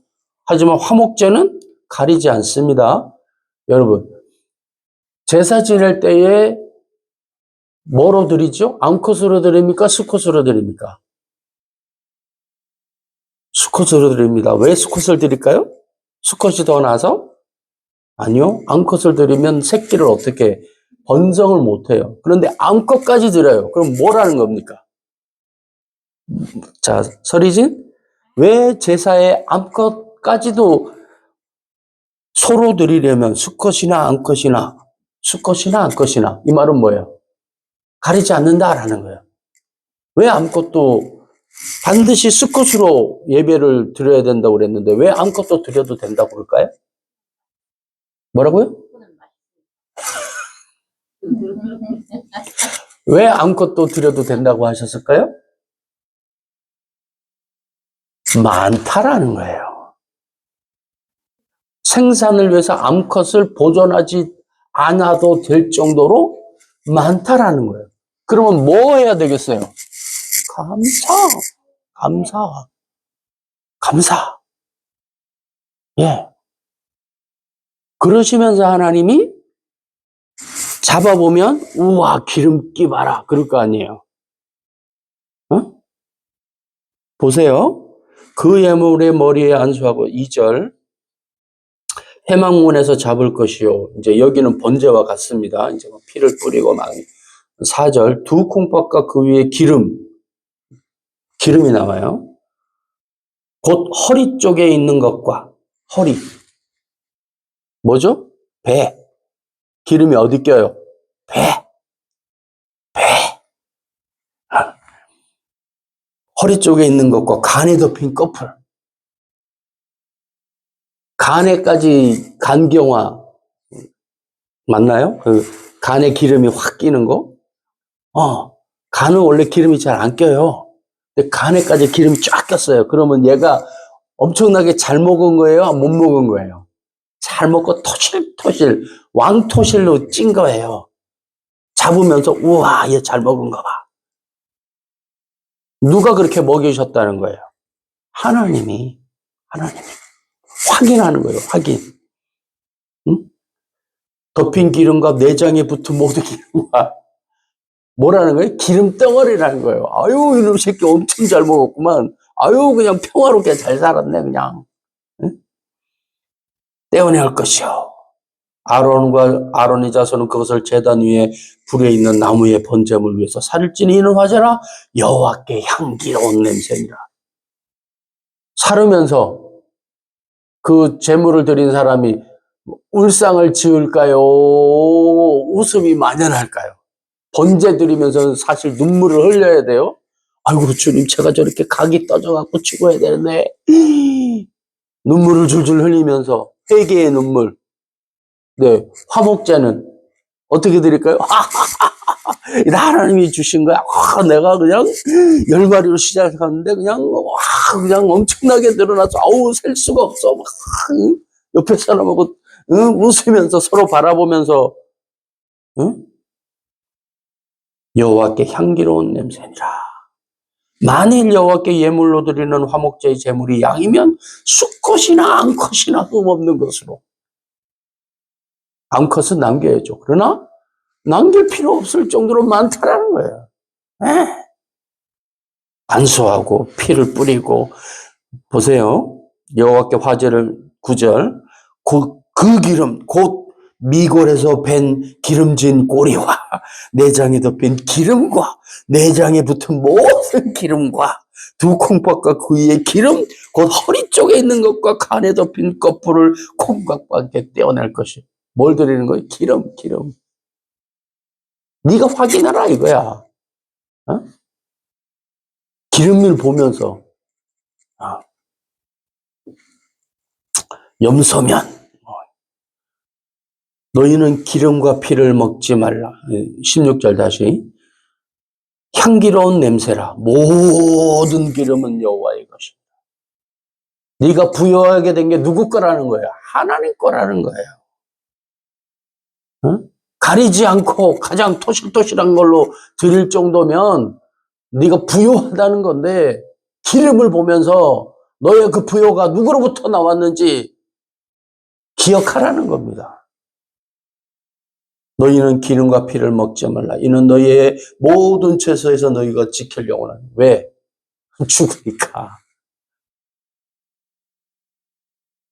하지만 화목제는 가리지 않습니다. 여러분, 제사 지낼 때에 뭐로 드리죠? 암컷으로 드립니까? 수컷으로 드립니까? 수컷으로 드립니다. 왜 수컷을 드릴까요? 수컷이 더 나아서? 아니요. 암컷을 드리면 새끼를 어떻게 번성을 못해요. 그런데 암컷까지 드려요. 그럼 뭐라는 겁니까? 자, 서리진, 왜 제사에 암컷까지도 소로 드리려면 수컷이나 암컷이나 이 말은 뭐예요? 가리지 않는다라는 거예요. 왜 암컷도 반드시 수컷으로 예배를 드려야 된다고 그랬는데 왜 암컷도 드려도 된다고 그럴까요? 뭐라고요? 왜 암컷도 드려도 된다고 하셨을까요? 많다라는 거예요. 생산을 위해서 암컷을 보존하지 않아도 될 정도로 많다라는 거예요. 그러면 뭐 해야 되겠어요? 감사. 예. 그러시면서 하나님이 잡아보면, 우와, 기름기 봐라. 그럴 거 아니에요. 어? 보세요. 그 예물의 머리에 안수하고 2절. 해망문에서 잡을 것이요. 이제 여기는 번제와 같습니다. 이제 피를 뿌리고 막. 4절. 두 콩팥과 그 위에 기름이 나와요. 곧 허리 쪽에 있는 것과 허리. 뭐죠? 배. 기름이 어디 껴요? 배. 허리 쪽에 있는 것과 간에 덮인 꺼풀. 간에까지 간경화 맞나요? 그 간에 기름이 확 끼는 거? 간은 원래 기름이 잘 안 껴요. 근데 간에까지 기름이 쫙 꼈어요. 그러면 얘가 엄청나게 잘 먹은 거예요? 못 먹은 거예요? 잘 먹고 토실토실 왕토실로 찐 거예요. 잡으면서 우와 얘 잘 먹은 거 봐. 누가 그렇게 먹이셨다는 거예요? 하나님이 확인하는 거예요. 확인. 응? 덮인 기름과 내장에 붙은 모든 기름과 뭐라는 거예요? 기름 덩어리라는 거예요. 아유 이놈 새끼 엄청 잘 먹었구만. 아유 그냥 평화롭게 잘 살았네 그냥. 응? 떼어낼 것이요. 아론의 자손은 그것을 제단 위에 불에 있는 나무의 번제물 위에서 살을 찌는 이는 화제라 여호와께 향기로운 냄새니라. 사르면서 그 제물을 드린 사람이 울상을 지을까요? 웃음이 만연할까요? 번제 드리면서 사실 눈물을 흘려야 돼요. 아이고 주님 제가 저렇게 각이 떠져갖고 죽어야 되는데 눈물을 줄줄 흘리면서 회개의 눈물. 네, 화목제는 어떻게 드릴까요? 하나님이 주신 거야. 내가 그냥 10마리로 시작하는데 그냥 엄청나게 늘어나서 셀 수가 없어. 막, 옆에 사람하고 웃으면서 서로 바라보면서 여호와께 향기로운 냄새니라. 만일 여호와께 예물로 드리는 화목제의 제물이 양이면 수컷이나 암컷이나 흠없는 것으로. 암컷은 남겨야죠. 그러나 남길 필요 없을 정도로 많다라는 거예요. 안수하고 피를 뿌리고 보세요. 여호와께 화제를 9절 그 기름 곧 미골에서 밴 기름진 꼬리와 내장에 덮인 기름과 내장에 붙은 모든 기름과 두 콩팥과 그 위에 기름 곧 허리 쪽에 있는 것과 간에 덮인 꺼풀을 콩각과 함께 떼어낼 것이. 뭘 드리는 거예요? 기름. 네가 확인하라 이거야. 기름을 보면서 염소면 너희는 기름과 피를 먹지 말라. 16절 다시 향기로운 냄새라. 모든 기름은 여호와의 것이다. 네가 부여하게 된 게 누구 거라는 거야? 하나님 거라는 거예요. 가리지 않고 가장 토실토실한 걸로 드릴 정도면 네가 부요하다는 건데 기름을 보면서 너의 그 부요가 누구로부터 나왔는지 기억하라는 겁니다. 너희는 기름과 피를 먹지 말라. 이는 너희의 모든 죄에서 너희가 지키려고 하는. 왜? 죽으니까.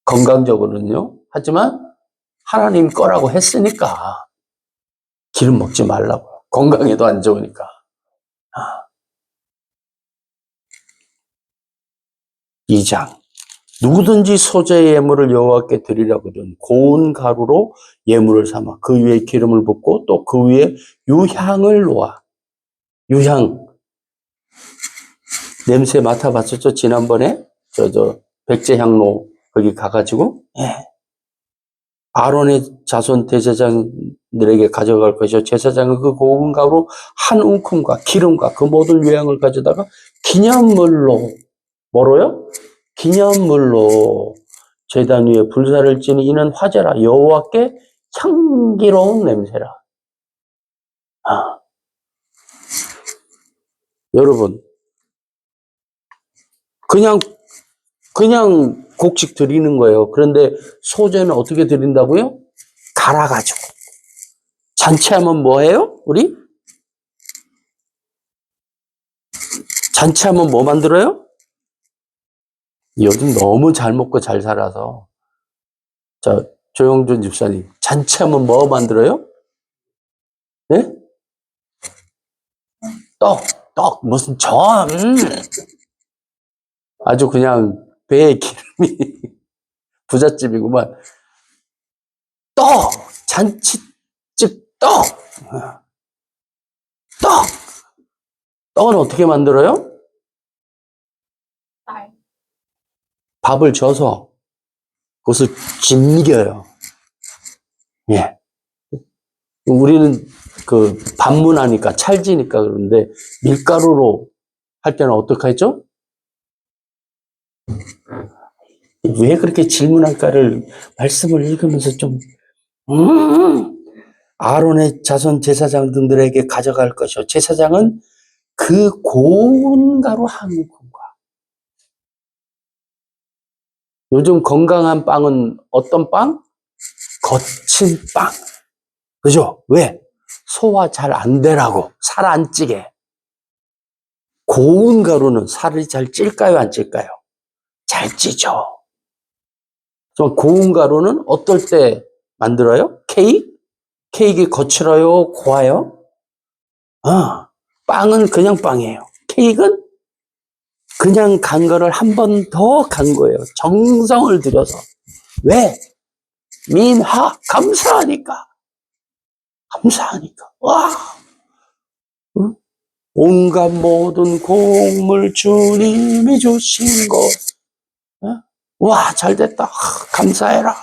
건강적으로는요. 하지만 하나님 거라고 했으니까 기름 먹지 말라고요. 건강에도 안 좋으니까. 2장 누구든지 소재의 예물을 여호와께 드리려거든 고운 가루로 예물을 삼아 그 위에 기름을 붓고 또 그 위에 유향을 놓아. 유향 냄새 맡아봤었죠? 지난번에 백제향로 거기 가가지고 아론의 자손 대제사장들에게 가져갈 것이요 제사장은 그 고운 가루로 한 움큼과 기름과 그 모든 유향을 가져다가 기념물로 뭐로요? 기념물로 제단 위에 불사를 지니 이는 화제라 여호와께 향기로운 냄새라. 여러분, 그냥 곡식 드리는 거예요. 그런데 소제는 어떻게 드린다고요? 갈아가지고. 잔치하면 뭐 해요? 우리? 잔치하면 뭐 만들어요? 요즘 너무 잘 먹고 잘 살아서. 자, 조영준 집사님, 잔치하면 뭐 만들어요? 네? 떡, 무슨 전. 아주 그냥 배에 기름이 부잣집이구만. 떡! 잔치집 떡! 떡! 떡은 어떻게 만들어요? 쌀. 밥을 져서 그것을 짓겨요. 예. 우리는 그 반문하니까 찰지니까 그런데 밀가루로 할 때는 어떻게 했죠? 왜 그렇게 질문할까를 말씀을 읽으면서 좀 아론의 자손 제사장 등들에게 가져갈 것이요. 제사장은 그 고운 가루 한 움큼과. 요즘 건강한 빵은 어떤 빵? 거친 빵. 그죠? 왜? 소화 잘 안 되라고. 살 안 찌게. 고운 가루는 살이 잘 찔까요? 안 찔까요? 잘 찌죠. 고운 가루는 어떨 때 만들어요? 케이크 거칠어요? 고와요? 빵은 그냥 빵이에요. 케이크는 그냥 간 거를 한 번 더 간 거예요. 정성을 들여서. 왜? 감사하니까. 와! 응? 온갖 모든 곡물 주님이 주신 것. 와, 잘 됐다. 감사해라.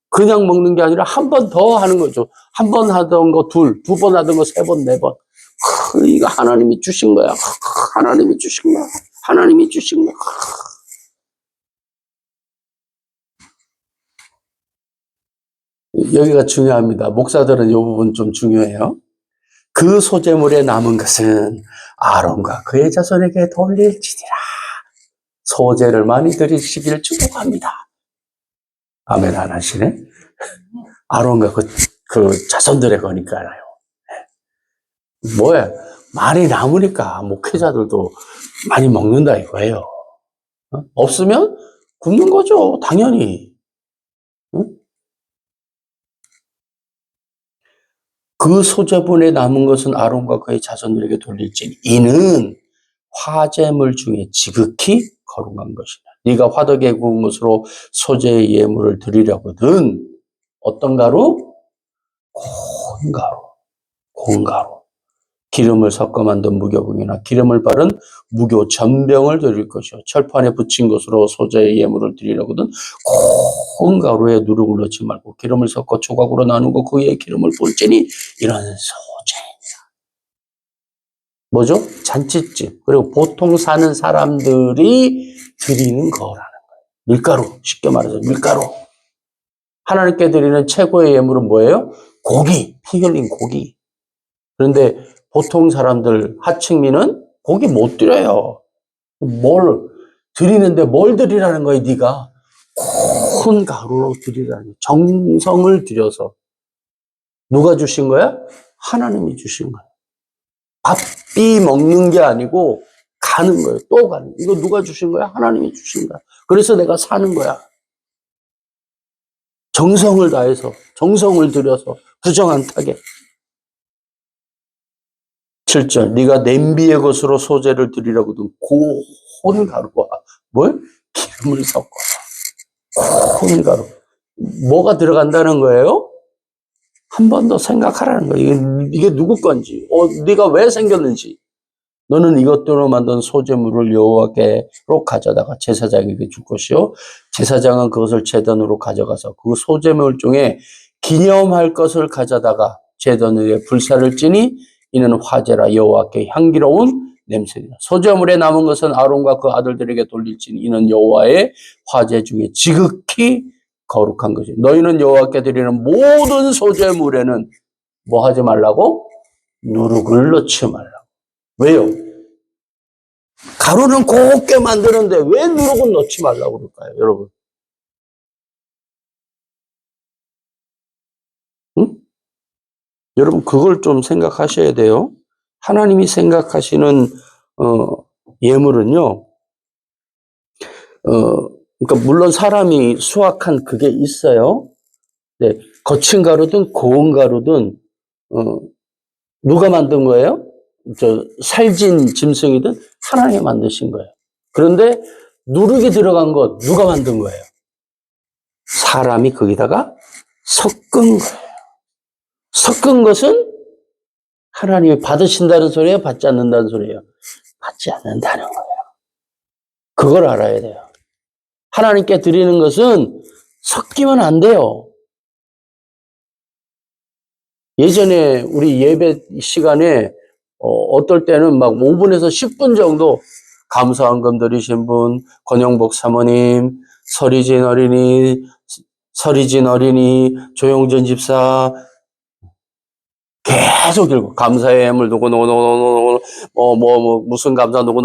그냥 먹는 게 아니라 한 번 더 하는 거죠. 한 번 하던 거 두 번 하던 거 세 번, 네 번. 이거 하나님이 주신 거야. 하나님이 주신 거야. 하나님이 주신 거야. 여기가 중요합니다. 목사들은 이 부분 좀 중요해요. 그 소재물에 남은 것은 아론과 그의 자손에게 돌릴지니라. 소재를 많이 드리시길 축복합니다. 아멘 안 하시네? 아론과 그 자손들의 거니까요. 뭐야? 많이 남으니까 목회자들도 많이 먹는다 이거예요. 없으면 굶는 거죠. 당연히. 그 소재분에 남은 것은 아론과 그의 자손들에게 돌릴지니 이는 화제물 중에 지극히 거룩한 것이다. 네가 화덕에 구운 것으로 소재의 예물을 드리려거든. 어떤 가루? 고운 가루. 기름을 섞어 만든 무교병이나 기름을 바른 무교 전병을 드릴 것이요. 철판에 붙인 것으로 소재의 예물을 드리려거든. 고운 가루에 누룩을 넣지 말고 기름을 섞어 조각으로 나누고 그 위에 기름을 붓지니 이런 소재입니다. 뭐죠? 잔치집. 그리고 보통 사는 사람들이 드리는 거라는 거예요. 밀가루. 쉽게 말해서 밀가루. 하나님께 드리는 최고의 예물은 뭐예요? 고기. 피 흘린 고기. 그런데 보통 사람들, 하층민은 고기 못 드려요. 드리는데 뭘 드리라는 거예요, 네가? 고운 가루로 드리라는 거예요. 정성을 들여서. 누가 주신 거야? 하나님이 주신 거야. 밥비 먹는 게 아니고 가는 거예요. 또 가는 거예요. 이거 누가 주신 거야? 하나님이 주신 거야. 그래서 내가 사는 거야. 정성을 다해서, 정성을 들여서 부정한 타겟. 7절 네가 냄비의 것으로 소재를 드리려거든 고운 가루와 기름을 섞어서 고운 가루. 뭐가 들어간다는 거예요? 한 번 더 생각하라는 거예요. 이게 누구 건지, 네가 왜 생겼는지. 너는 이것들로 만든 소재물을 여호와께로 가져다가 제사장에게 줄 것이요. 제사장은 그것을 제단으로 가져가서 그 소재물 중에 기념할 것을 가져다가 제단 위에 불사를 찌니 이는 화제라 여호와께 향기로운 냄새니라. 소재물에 남은 것은 아론과 그 아들들에게 돌릴지니 이는 여호와의 화제 중에 지극히 거룩한 것이. 너희는 여호와께 드리는 모든 소재물에는 뭐 하지 말라고? 누룩을 넣지 말라고. 왜요? 가루는 곱게 만드는데 왜 누룩은 넣지 말라고 그럴까요, 여러분? 응? 여러분, 그걸 좀 생각하셔야 돼요. 하나님이 생각하시는, 예물은요, 그러니까 물론 사람이 수확한 그게 있어요. 네, 거친 가루든 고운 가루든, 누가 만든 거예요? 살진 짐승이든 하나님이 만드신 거예요. 그런데 누룩이 들어간 것 누가 만든 거예요? 사람이 거기다가 섞은 거예요. 섞은 것은 하나님이 받으신다는 소리예요? 받지 않는다는 소리예요? 받지 않는다는 거예요. 그걸 알아야 돼요. 하나님께 드리는 것은 섞이면 안 돼요. 예전에 우리 예배 시간에 어떨 때는 막 5분에서 10분 정도 감사헌금 드리신 분, 권영복 사모님, 서리진 어린이, 조용전 집사 계속 읽고 감사의 예물 누구 무슨 감사 누구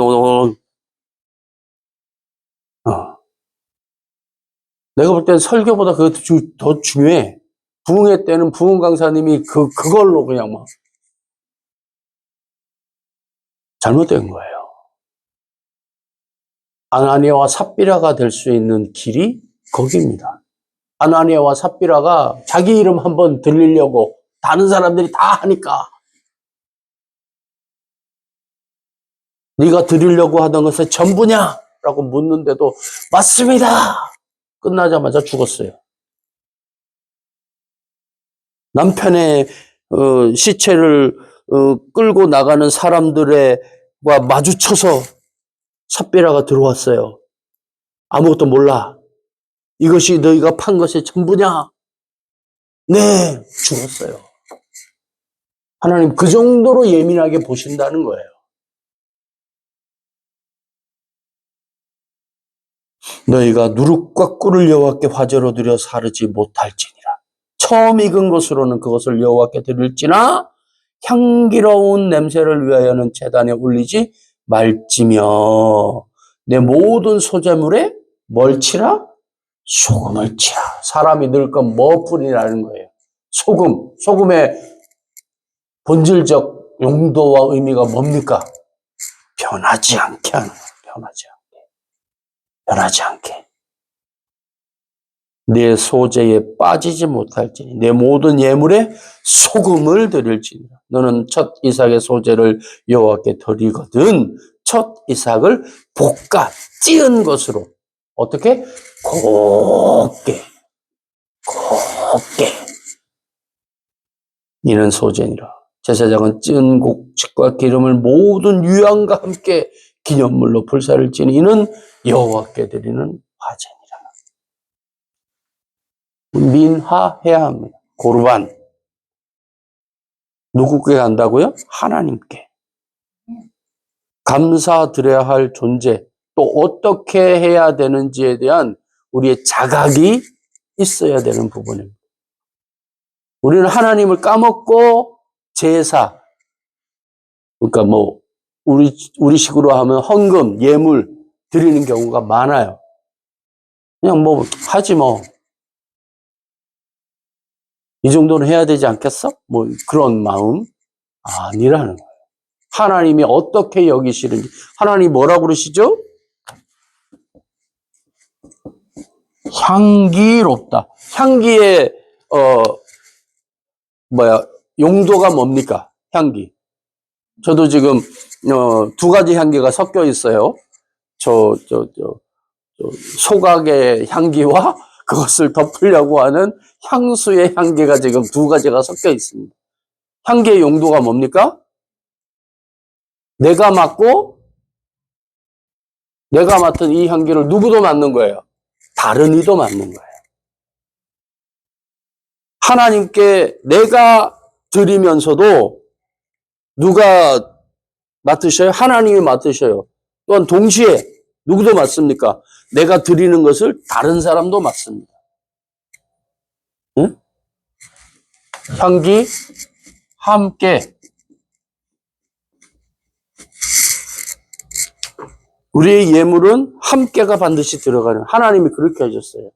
내가 볼 땐 설교보다 그게 더 중요해. 부흥회 때는 부흥 강사님이 그걸로 그냥 막 잘못된 거예요. 아나니아와 삽비라가 될 수 있는 길이 거기입니다. 아나니아와 삽비라가 자기 이름 한번 들리려고 다른 사람들이 다 하니까 네가 드리려고 하던 것은 전부냐? 라고 묻는데도 맞습니다. 끝나자마자 죽었어요. 남편의 시체를 끌고 나가는 사람들과 마주쳐서 삽비라가 들어왔어요. 아무것도 몰라. 이것이 너희가 판 것이 전부냐? 네, 죽었어요. 하나님 그 정도로 예민하게 보신다는 거예요. 너희가 누룩과 꿀을 여호와께 화제로 드려 사르지 못할지니라. 처음 익은 것으로는 그것을 여호와께 드릴지나 향기로운 냄새를 위하여는 제단에 올리지 말지며 내 모든 소재물에 뭘 치라? 소금을 치라. 사람이 넣을 건 뭐 뿌리라는 거예요? 소금. 소금의 본질적 용도와 의미가 뭡니까? 변하지 않게 하는 거예요. 변하지 않게. 내 소재에 빠지지 못할지니 내 모든 예물에 소금을 드릴지니라. 너는 첫 이삭의 소재를 여호와께 드리거든 첫 이삭을 볶아 찌은 것으로 어떻게? 곱게 이는 소재니라. 제사장은 찌은 곡식과 기름을 모든 유향과 함께 기념물로 불사를 지니 이는 여호와께 드리는 화제니라. 민화해야 합니다. 고르반. 누구께 간다고요? 하나님께. 감사드려야 할 존재, 또 어떻게 해야 되는지에 대한 우리의 자각이 있어야 되는 부분입니다. 우리는 하나님을 까먹고 제사, 그러니까 우리식으로 하면 헌금, 예물 드리는 경우가 많아요. 그냥 하지 뭐. 이 정도는 해야 되지 않겠어? 그런 마음 아니라는 거예요. 하나님이 어떻게 여기시는지. 하나님이 뭐라고 그러시죠? 향기롭다. 향기의, 용도가 뭡니까? 향기. 저도 지금, 두 가지 향기가 섞여 있어요. 소각의 향기와 그것을 덮으려고 하는 향수의 향기가 지금 두 가지가 섞여 있습니다. 향기의 용도가 뭡니까? 내가 맡은 이 향기를 누구도 맡는 거예요? 다른 이도 맡는 거예요. 하나님께 내가 드리면서도 누가 맡으셔요? 하나님이 맡으셔요. 또한 동시에 누구도 맡습니까? 내가 드리는 것을 다른 사람도 맡습니다. 응? 향기 함께 우리의 예물은 함께가 반드시 들어가는, 하나님이 그렇게 하셨어요.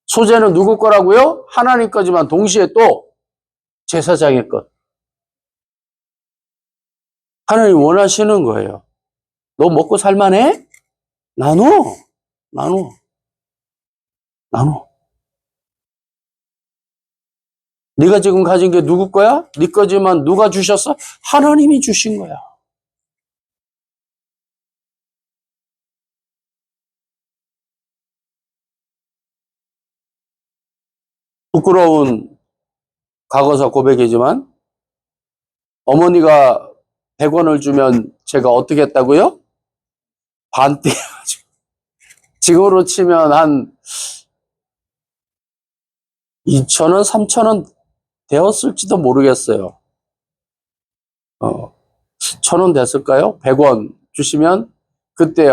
소재는 누구 거라고요? 하나님 거지만 동시에 또 제사장의 것. 하나님 원하시는 거예요. 너 먹고 살만해? 나눠. 나눠. 나눠. 네가 지금 가진 게 누구 거야? 네 거지만 누가 주셨어? 하나님이 주신 거야. 부끄러운 과거사 고백이지만 어머니가 100원을 주면 제가 어떻게 했다고요? 반띠 해가지고. 지금으로 치면 한 2,000원, 3,000원 되었을지도 모르겠어요. 1,000원 됐을까요? 100원 주시면 그때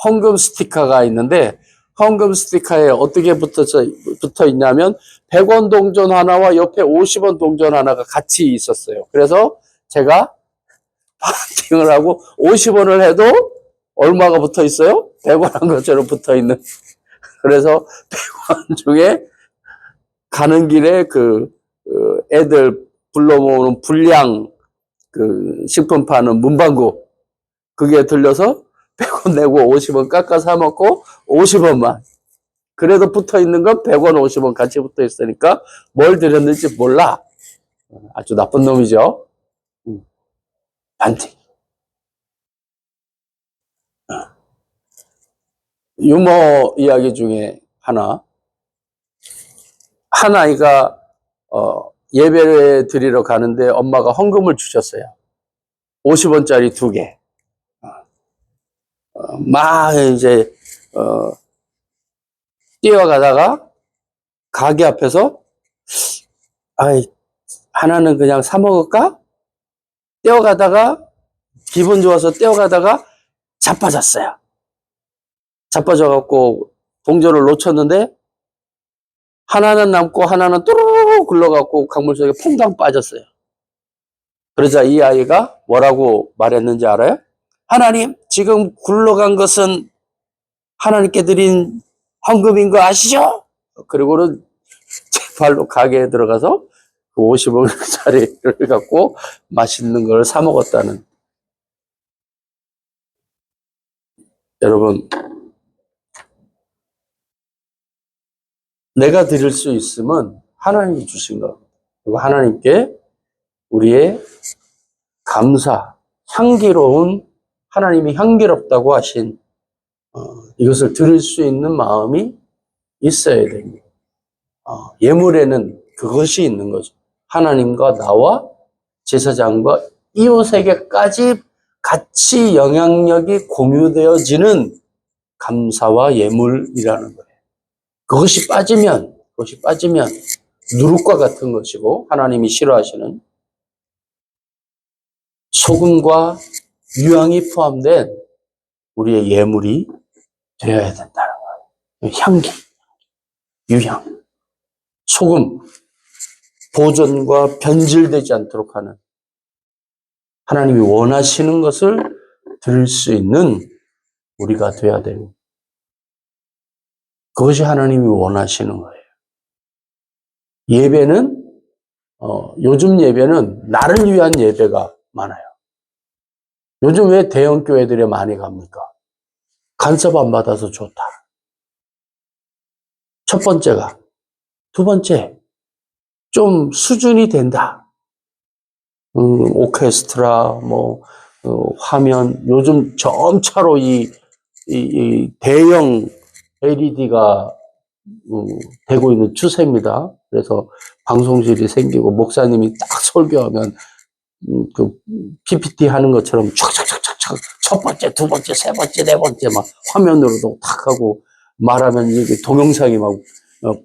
헌금 스티커가 있는데 헌금 스티커에 어떻게 붙어 있냐면 100원 동전 하나와 옆에 50원 동전 하나가 같이 있었어요. 그래서 제가 반띵을 하고 50원을 해도 얼마가 붙어 있어요? 100원 한 것처럼 붙어 있는. 그래서 100원 중에 가는 길에 애들 불러 모으는 불량 식품 파는 문방구 그게 들려서 100원 내고 50원 깎아 사 먹고 50원만. 그래도 붙어 있는 건 100원, 50원 같이 붙어 있으니까 뭘 드렸는지 몰라. 아주 나쁜 놈이죠. 반칙. 유머 이야기 중에 하나. 한 아이가 예배를 드리러 가는데 엄마가 헌금을 주셨어요. 50원짜리 2개. 막 이제 뛰어가다가 가게 앞에서 아이 하나는 그냥 사 먹을까? 뛰어가다가 기분 좋아서 뛰어가다가 자빠졌어요. 자빠져갖고 동전을 놓쳤는데 하나는 남고 하나는 또르르 굴러갖고 강물 속에 퐁당 빠졌어요. 그러자 이 아이가 뭐라고 말했는지 알아요? 하나님, 지금 굴러간 것은 하나님께 드린 헌금인 거 아시죠? 그리고는 제 발로 가게에 들어가서 그 50원짜리를 갖고 맛있는 걸 사 먹었다는. 여러분, 내가 드릴 수 있으면 하나님이 주신 것. 그리고 하나님께 우리의 감사, 향기로운, 하나님이 향기롭다고 하신 이것을 드릴 수 있는 마음이 있어야 됩니다. 예물에는 그것이 있는 거죠. 하나님과 나와 제사장과 이웃에게까지 같이 영향력이 공유되어지는 감사와 예물이라는 거예요. 그것이 빠지면 누룩과 같은 것이고 하나님이 싫어하시는 소금과 유향이 포함된 우리의 예물이 되어야 된다는 거예요. 향기, 유향, 소금, 보존과 변질되지 않도록 하는 하나님이 원하시는 것을 드릴 수 있는 우리가 되어야 됩니다. 그것이 하나님이 원하시는 거예요. 예배는 요즘 예배는 나를 위한 예배가 많아요. 요즘 왜 대형 교회들에 많이 갑니까? 간섭 안 받아서 좋다. 첫 번째가. 두 번째, 좀 수준이 된다. 오케스트라, 화면, 요즘 점차로 이 대형 LED가 되고 있는 추세입니다. 그래서 방송실이 생기고 목사님이 딱 설교하면 PPT 하는 것처럼 촥촥촥촥 첫 번째, 두 번째, 세 번째, 네 번째 막 화면으로도 탁 하고 말하면 이게 동영상이 막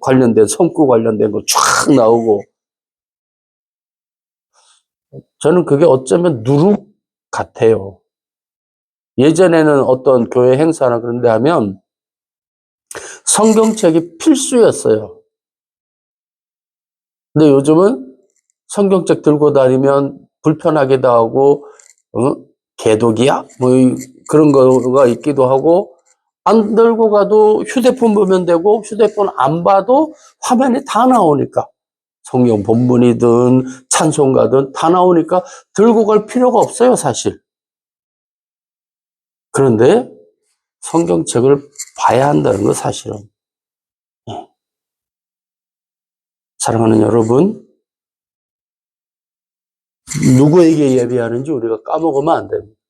관련된 성구 관련된 거 쫙 나오고 저는 그게 어쩌면 누룩 같아요. 예전에는 어떤 교회 행사나 그런 데 하면 성경책이 필수였어요. 근데 요즘은 성경책 들고 다니면 불편하기도 하고 개독이야? 뭐 그런 거가 있기도 하고, 안 들고 가도 휴대폰 보면 되고, 휴대폰 안 봐도 화면에 다 나오니까, 성경 본문이든 찬송가든 다 나오니까 들고 갈 필요가 없어요, 사실. 그런데 성경책을 봐야 한다는 거 사실은. 사랑하는 여러분, 누구에게 예배하는지 우리가 까먹으면 안 됩니다.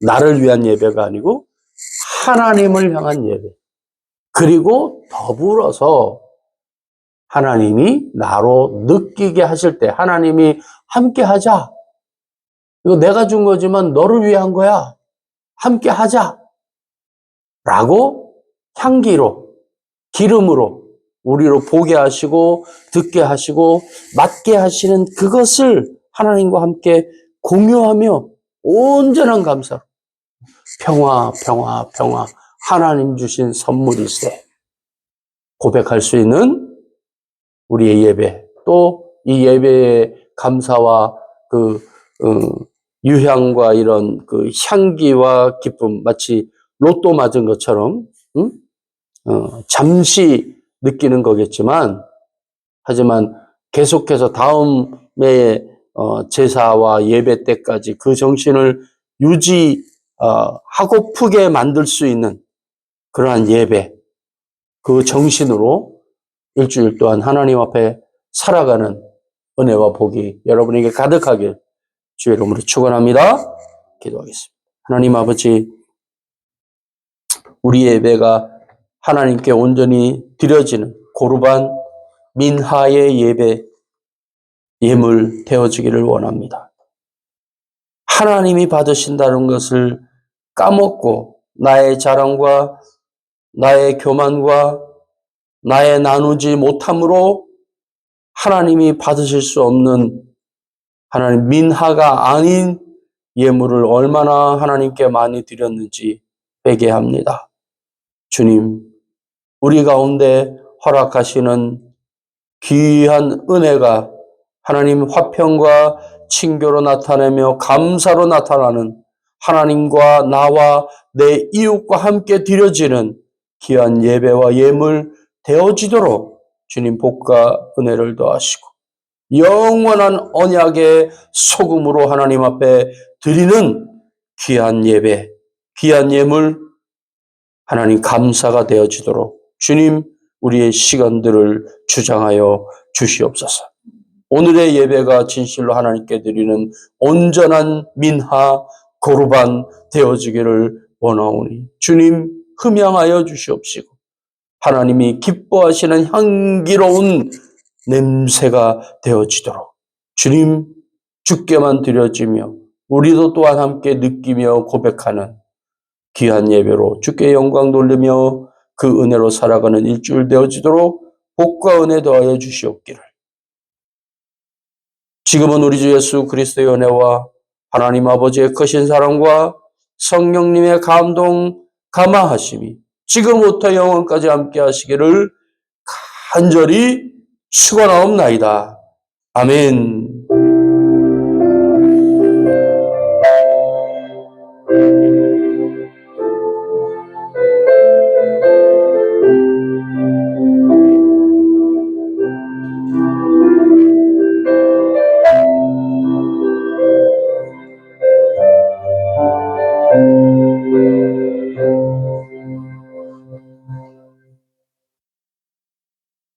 나를 위한 예배가 아니고 하나님을 향한 예배. 그리고 더불어서 하나님이 나로 느끼게 하실 때 하나님이 함께 하자. 이거 내가 준 거지만 너를 위한 거야. 함께 하자. 라고 향기로, 기름으로 우리로 보게 하시고 듣게 하시고 맡게 하시는 그것을 하나님과 함께 공유하며 온전한 감사로 평화, 평화, 평화 하나님 주신 선물일세 고백할 수 있는 우리의 예배, 또 이 예배의 감사와 그 유향과 이런 그 향기와 기쁨, 마치 로또 맞은 것처럼 잠시 느끼는 거겠지만, 하지만 계속해서 다음에 제사와 예배 때까지 그 정신을 유지하고프게 만들 수 있는 그러한 예배, 그 정신으로 일주일 동안 하나님 앞에 살아가는 은혜와 복이 여러분에게 가득하길 주의 이름으로 축원합니다. 기도하겠습니다. 하나님 아버지, 우리의 예배가 하나님께 온전히 드려지는 고르반 민하의 예배, 예물 되어지기를 원합니다. 하나님이 받으신다는 것을 까먹고 나의 자랑과 나의 교만과 나의 나누지 못함으로 하나님이 받으실 수 없는 하나님 민하가 아닌 예물을 얼마나 하나님께 많이 드렸는지 회개합니다. 주님, 우리 가운데 허락하시는 귀한 은혜가 하나님 화평과 친교로 나타내며 감사로 나타나는 하나님과 나와 내 이웃과 함께 드려지는 귀한 예배와 예물 되어지도록 주님 복과 은혜를 더하시고 영원한 언약의 소금으로 하나님 앞에 드리는 귀한 예배, 귀한 예물 하나님 감사가 되어지도록 주님 우리의 시간들을 주장하여 주시옵소서. 오늘의 예배가 진실로 하나님께 드리는 온전한 민하 고르반 되어지기를 원하오니 주님 흠양하여 주시옵시고 하나님이 기뻐하시는 향기로운 냄새가 되어지도록 주님 주께만 드려지며 우리도 또한 함께 느끼며 고백하는 귀한 예배로 주께 영광 돌리며 그 은혜로 살아가는 일주일 되어지도록 복과 은혜 더하여 주시옵기를. 지금은 우리 주 예수 그리스도의 은혜와 하나님 아버지의 크신 사랑과 성령님의 감동 감화하심이 지금부터 영원까지 함께 하시기를 간절히 축원하옵나이다. 아멘.